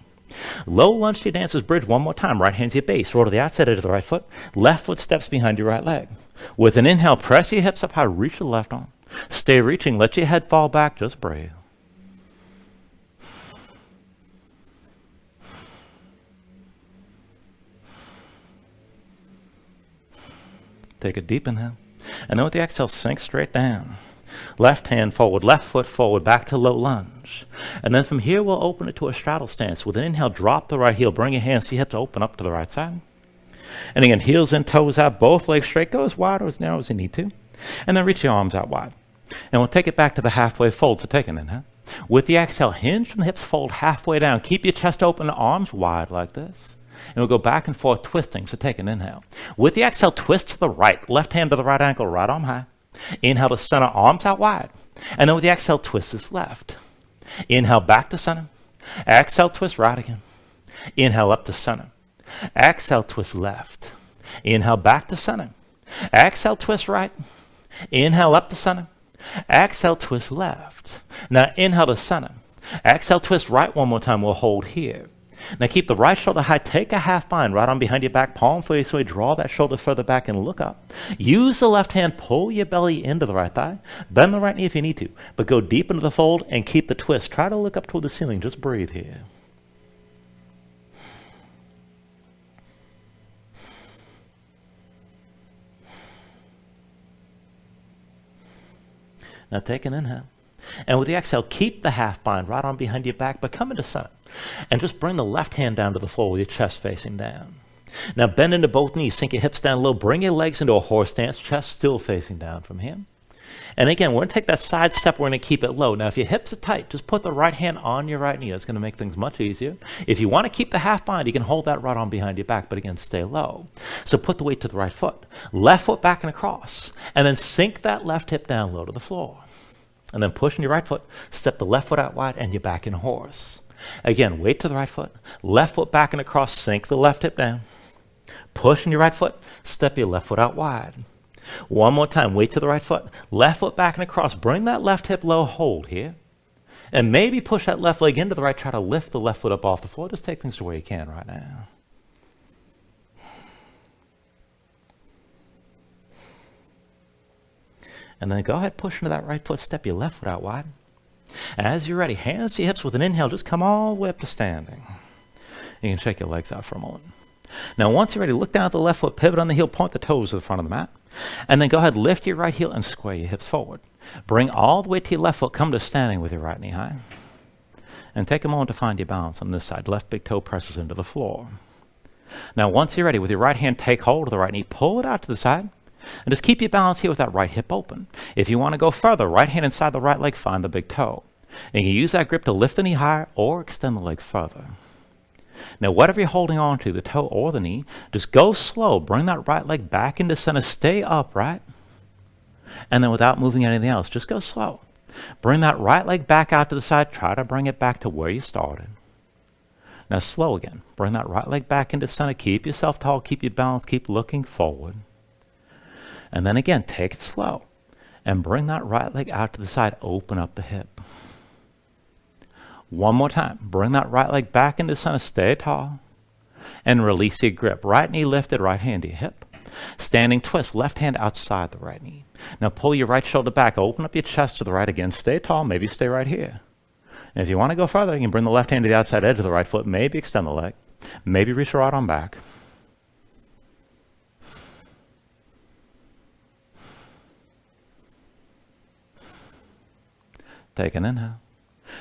Low lunge to your dancer's bridge one more time. Right hand to your base. Roll to the outside edge of the right foot. Left foot steps behind your right leg. With an inhale, press your hips up high. Reach to the left arm. Stay reaching. Let your head fall back. Just breathe. Take a deep inhale. And then with the exhale, sink straight down. Left hand forward, left foot forward, back to low lunge. And then from here, we'll open it to a straddle stance. With an inhale, drop the right heel. Bring your hands to your hips, open up to the right side. And again, heels and toes out, both legs straight. Go as wide or as narrow as you need to. And then reach your arms out wide. And we'll take it back to the halfway fold. So take an inhale. With the exhale, hinge from the hips, fold halfway down. Keep your chest open, arms wide like this. And we'll go back and forth twisting. So take an inhale. With the exhale, twist to the right. Left hand to the right ankle, right arm high. Inhale to center, arms out wide. And then with the exhale, twist is left. Inhale back to center. Exhale, twist right again. Inhale up to center. Exhale, twist left. Inhale back to center. Exhale, twist right. Inhale up to center. Exhale, twist left. Now inhale to center. Exhale, twist right one more time. We'll hold here. Now keep the right shoulder high, take a half bind right on behind your back, palm face away, draw that shoulder further back and look up. Use the left hand, pull your belly into the right thigh, bend the right knee if you need to, but go deep into the fold and keep the twist. Try to look up toward the ceiling, just breathe here. Now take an inhale. And with the exhale, keep the half bind right on behind your back, but come into center. And just bring the left hand down to the floor with your chest facing down. Now bend into both knees, sink your hips down low, bring your legs into a horse stance, chest still facing down from here. And again, we're going to take that side step, we're going to keep it low. Now if your hips are tight, just put the right hand on your right knee. That's going to make things much easier. If you want to keep the half bind, you can hold that right on behind your back, but again, stay low. So put the weight to the right foot. Left foot back and across. And then sink that left hip down low to the floor. And then push in your right foot, step the left foot out wide, and you're back in horse. Again, weight to the right foot, left foot back and across, sink the left hip down. Push in your right foot, step your left foot out wide. One more time, weight to the right foot, left foot back and across, bring that left hip low, hold here. And maybe push that left leg into the right, try to lift the left foot up off the floor. Just take things to where you can right now. And then go ahead, push into that right foot, step your left foot out wide. As you're ready, hands to your hips with an inhale, just come all the way up to standing. You can shake your legs out for a moment. Now once you're ready, look down at the left foot, pivot on the heel, point the toes to the front of the mat. And then go ahead, lift your right heel and square your hips forward. Bring all the way to your left foot, come to standing with your right knee high. And take a moment to find your balance on this side. Left big toe presses into the floor. Now once you're ready, with your right hand, take hold of the right knee, pull it out to the side. And just keep your balance here with that right hip open. If you want to go further, right hand inside the right leg, find the big toe. And you use that grip to lift the knee higher or extend the leg further. Now, whatever you're holding on to, the toe or the knee, just go slow. Bring that right leg back into center. Stay upright. And then without moving anything else, just go slow. Bring that right leg back out to the side. Try to bring it back to where you started. Now, slow again. Bring that right leg back into center. Keep yourself tall. Keep your balance. Keep looking forward. And then again, take it slow. And bring that right leg out to the side. Open up the hip. One more time. Bring that right leg back into center. Stay tall. And release your grip. Right knee lifted, right hand to your hip. Standing twist, left hand outside the right knee. Now pull your right shoulder back. Open up your chest to the right again. Stay tall. Maybe stay right here. And if you want to go further, you can bring the left hand to the outside edge of the right foot. Maybe extend the leg. Maybe reach the right arm back. Take an inhale.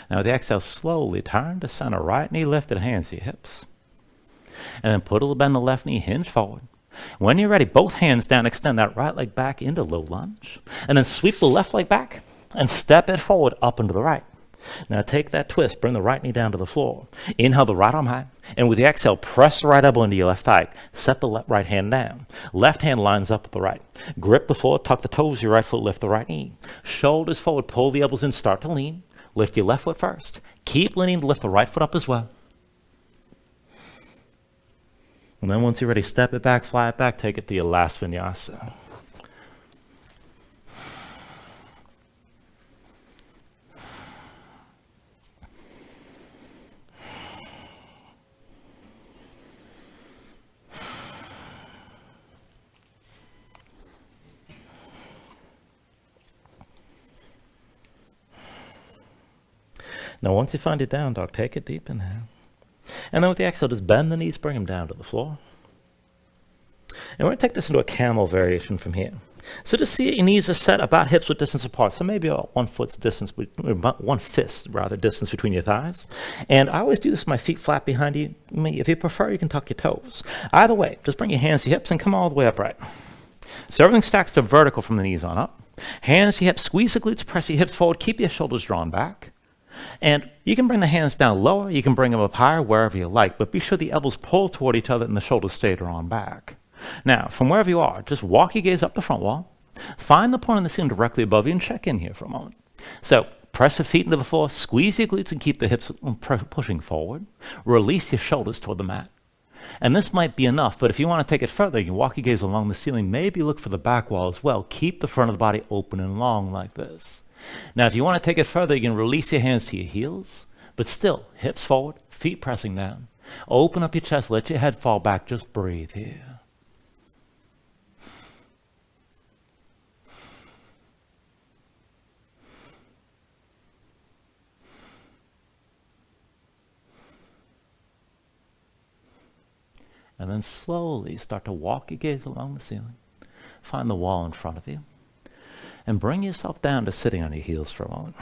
Now with the exhale, slowly turn to center. Right knee lifted, hands to your hips. And then put a little bend the left knee, hinge forward. When you're ready, both hands down, extend that right leg back into low lunge. And then sweep the left leg back and step it forward up into the right. Now take that twist, bring the right knee down to the floor. Inhale the right arm high, and with the exhale, press the right elbow into your left thigh. Set the right hand down. Left hand lines up with the right. Grip the floor, tuck the toes, your right foot, lift the right knee. Shoulders forward, pull the elbows in, start to lean. Lift your left foot first. Keep leaning to lift the right foot up as well. And then once you're ready, step it back, fly it back, take it to your last vinyasa. Now, once you find your down dog, take a deep inhale. And then with the exhale, just bend the knees, bring them down to the floor. And we're going to take this into a camel variation from here. So just see your knees are set about hips width distance apart. So maybe about 1 foot's distance, about 1 fist rather, distance between your thighs. And I always do this with my feet flat behind you. If you prefer, you can tuck your toes. Either way, just bring your hands to your hips and come all the way upright. So everything stacks to vertical from the knees on up. Hands to your hips, squeeze the glutes, press your hips forward, keep your shoulders drawn back. And you can bring the hands down lower, you can bring them up higher, wherever you like, but be sure the elbows pull toward each other and the shoulders stay drawn back. Now, from wherever you are, just walk your gaze up the front wall, find the point on the ceiling directly above you and check in here for a moment. So, press the feet into the floor, squeeze your glutes and keep the hips pushing forward. Release your shoulders toward the mat. And this might be enough, but if you want to take it further, you can walk your gaze along the ceiling, maybe look for the back wall as well. Keep the front of the body open and long like this. Now, if you want to take it further, you can release your hands to your heels, but still, hips forward, feet pressing down. Open up your chest, let your head fall back, just breathe here. And then slowly start to walk your gaze along the ceiling. Find the wall in front of you. And bring yourself down to sitting on your heels for a moment.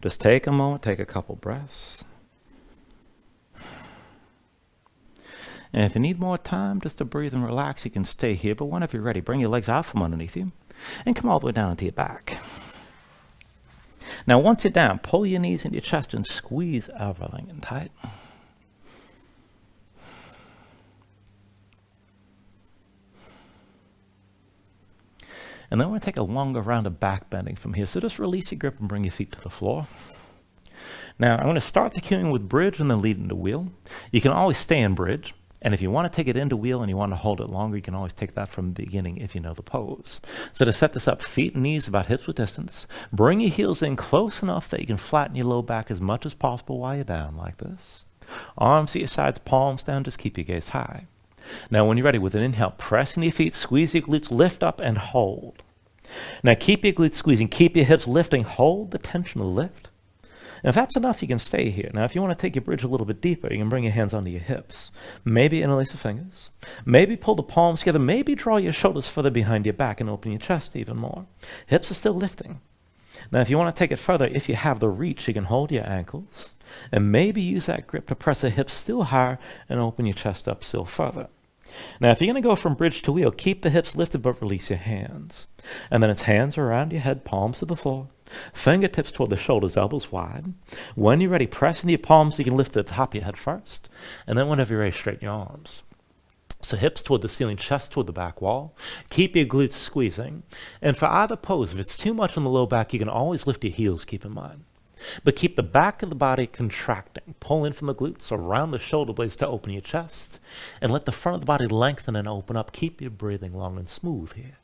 Just take a moment, take a couple breaths. And if you need more time just to breathe and relax, you can stay here. But whenever you're ready, bring your legs out from underneath you and come all the way down into your back. Now, once you're down, pull your knees into your chest and squeeze everything in tight. And then we're going to take a longer round of back bending from here. So just release your grip and bring your feet to the floor. Now, I'm going to start the cueing with bridge and then lead into wheel. You can always stay in bridge. And if you want to take it into wheel and you want to hold it longer, you can always take that from the beginning if you know the pose. So to set this up, feet and knees about hips width distance. Bring your heels in close enough that you can flatten your low back as much as possible while you're down like this. Arms at your sides, palms down, just keep your gaze high. Now, when you're ready, with an inhale, press into your feet, squeeze your glutes, lift up and hold. Now, keep your glutes squeezing, keep your hips lifting, hold the tension of the lift. And if that's enough, you can stay here. Now, if you want to take your bridge a little bit deeper, you can bring your hands under your hips. Maybe interlace the fingers. Maybe pull the palms together. Maybe draw your shoulders further behind your back and open your chest even more. Hips are still lifting. Now, if you want to take it further, if you have the reach, you can hold your ankles. And maybe use that grip to press the hips still higher and open your chest up still further. Now, if you're going to go from bridge to wheel, keep the hips lifted but release your hands. And then it's hands around your head, palms to the floor. Fingertips toward the shoulders, elbows wide. When you're ready, press into your palms so you can lift the top of your head first. And then whenever you're ready, straighten your arms. So hips toward the ceiling, chest toward the back wall. Keep your glutes squeezing. And for either pose, if it's too much on the low back, you can always lift your heels, keep in mind. But keep the back of the body contracting. Pull in from the glutes around the shoulder blades to open your chest. And let the front of the body lengthen and open up. Keep your breathing long and smooth here.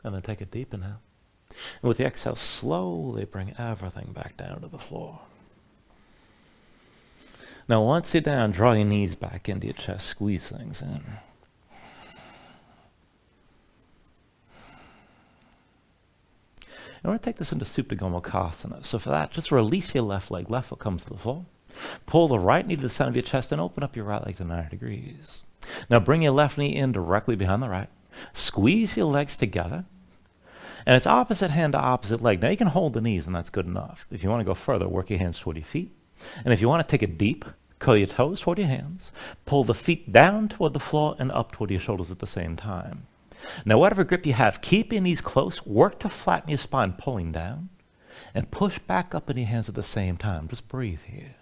And then take a deep inhale. And with the exhale, slowly bring everything back down to the floor. Now, once you're down, draw your knees back into your chest, squeeze things in. And we're going to take this into Supta Gomukhasana. So for that, just release your left leg. Left foot comes to the floor. Pull the right knee to the center of your chest and open up your right leg to 90 degrees. Now bring your left knee in directly behind the right. Squeeze your legs together. And it's opposite hand to opposite leg. Now you can hold the knees and that's good enough. If you want to go further, work your hands toward your feet. And if you want to take it deep, curl your toes toward your hands. Pull the feet down toward the floor and up toward your shoulders at the same time. Now whatever grip you have, keep your knees close. Work to flatten your spine, pulling down. And push back up in your hands at the same time. Just breathe here.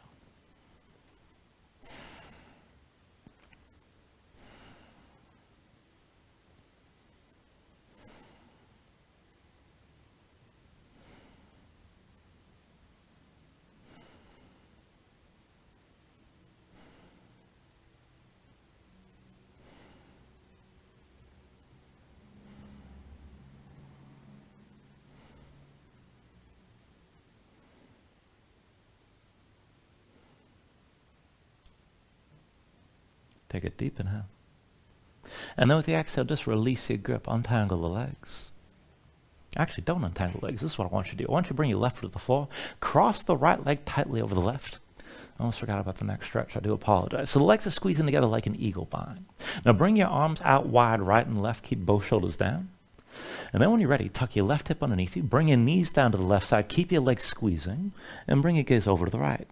Take a deep inhale. And then with the exhale, just release your grip, untangle the legs. Actually, don't untangle the legs. This is what I want you to do. I want you to bring your left foot to the floor, cross the right leg tightly over the left. I almost forgot about the neck stretch. I do apologize. So the legs are squeezing together like an eagle bind. Now bring your arms out wide, right and left. Keep both shoulders down. And then when you're ready, tuck your left hip underneath you. Bring your knees down to the left side. Keep your legs squeezing. And bring your gaze over to the right.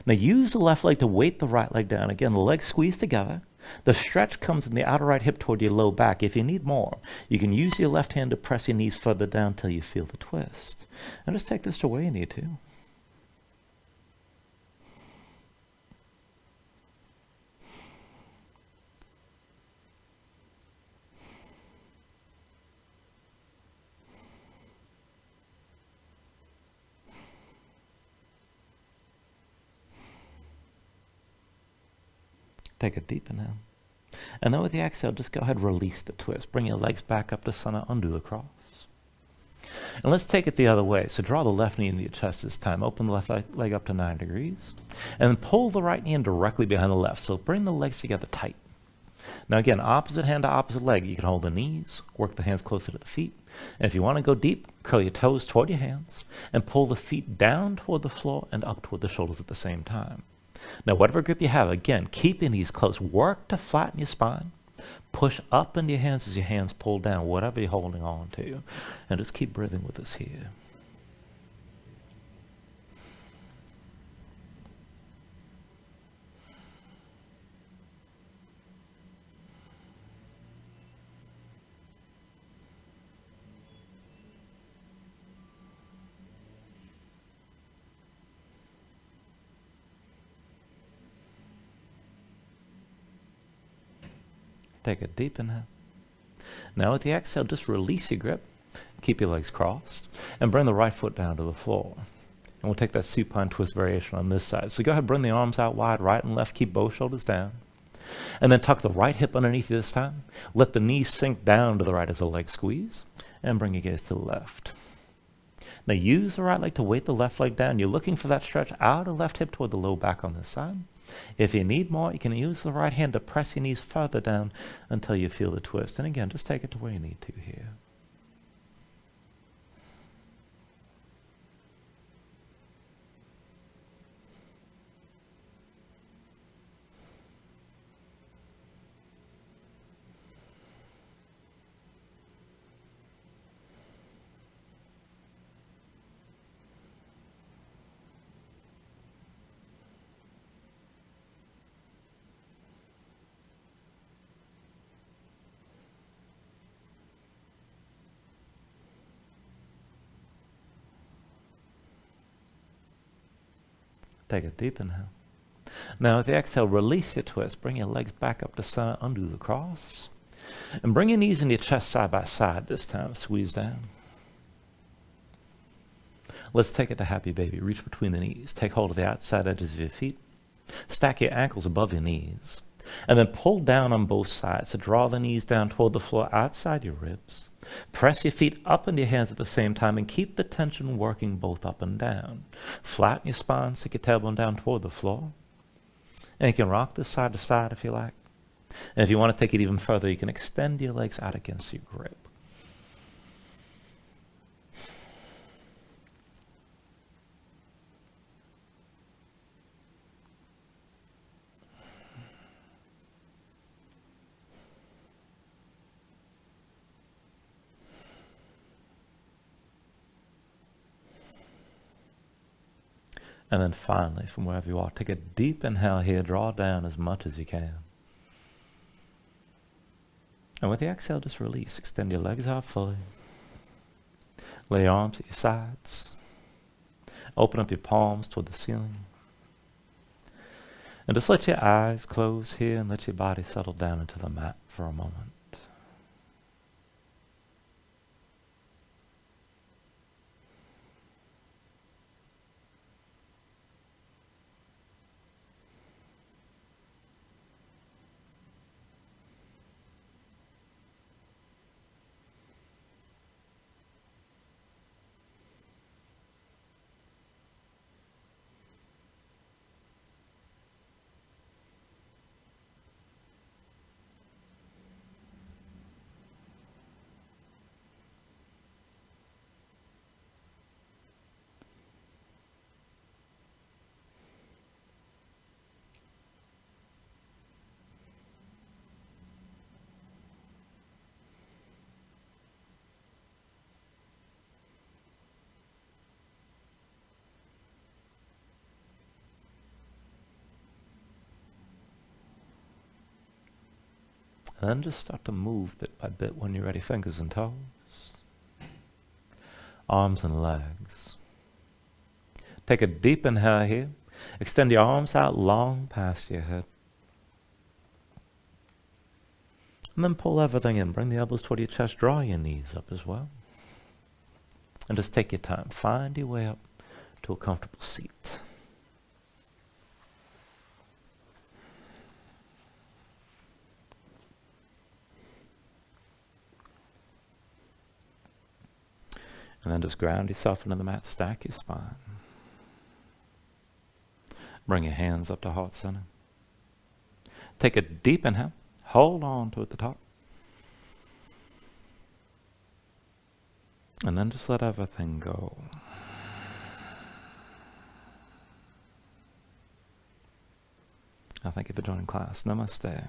Now use the left leg to weight the right leg down. Again, the legs squeeze together. The stretch comes in the outer right hip toward your low back. If you need more, you can use your left hand to press your knees further down till you feel the twist. And just take this to where you need to. Take a deep inhale. And then with the exhale, just go ahead and release the twist. Bring your legs back up to center, undo the cross. And let's take it the other way. So draw the left knee into your chest this time. Open the left leg up to 9 degrees. And then pull the right knee in directly behind the left. So bring the legs together tight. Now again, opposite hand to opposite leg. You can hold the knees, work the hands closer to the feet. And if you want to go deep, curl your toes toward your hands and pull the feet down toward the floor and up toward the shoulders at the same time. Now whatever grip you have, again, keep your knees close. Work to flatten your spine. Push up into your hands as your hands pull down, whatever you're holding on to. And just keep breathing with us here. Take a deep inhale. Now with the exhale, just release your grip. Keep your legs crossed. And bring the right foot down to the floor. And we'll take that supine twist variation on this side. So go ahead, bring the arms out wide, right and left. Keep both shoulders down. And then tuck the right hip underneath you this time. Let the knees sink down to the right as the legs squeeze. And bring your gaze to the left. Now use the right leg to weight the left leg down. You're looking for that stretch out of left hip toward the low back on this side. If you need more, you can use the right hand to press your knees further down until you feel the twist. And again, just take it to where you need to here. Take a deep inhale. Now with the exhale, release your twist. Bring your legs back up to center, undo the cross. And bring your knees into your chest side by side this time. Squeeze down. Let's take it to happy baby. Reach between the knees. Take hold of the outside edges of your feet. Stack your ankles above your knees. And then pull down on both sides. So draw the knees down toward the floor outside your ribs. Press your feet up into your hands at the same time and keep the tension working both up and down. Flatten your spine, stick your tailbone down toward the floor. And you can rock this side to side if you like. And if you want to take it even further, you can extend your legs out against your grip. And then finally, from wherever you are, take a deep inhale here, draw down as much as you can. And with the exhale, just release. Extend your legs out fully. Lay your arms at your sides. Open up your palms toward the ceiling. And just let your eyes close here and let your body settle down into the mat for a moment. And then just start to move bit by bit when you're ready. Fingers and toes. Arms and legs. Take a deep inhale here. Extend your arms out long past your head. And then pull everything in. Bring the elbows toward your chest. Draw your knees up as well. And just take your time. Find your way up to a comfortable seat. And then just ground yourself into the mat, stack your spine. Bring your hands up to heart center. Take a deep inhale. Hold on to it at the top. And then just let everything go. Thank you for joining class. Namaste.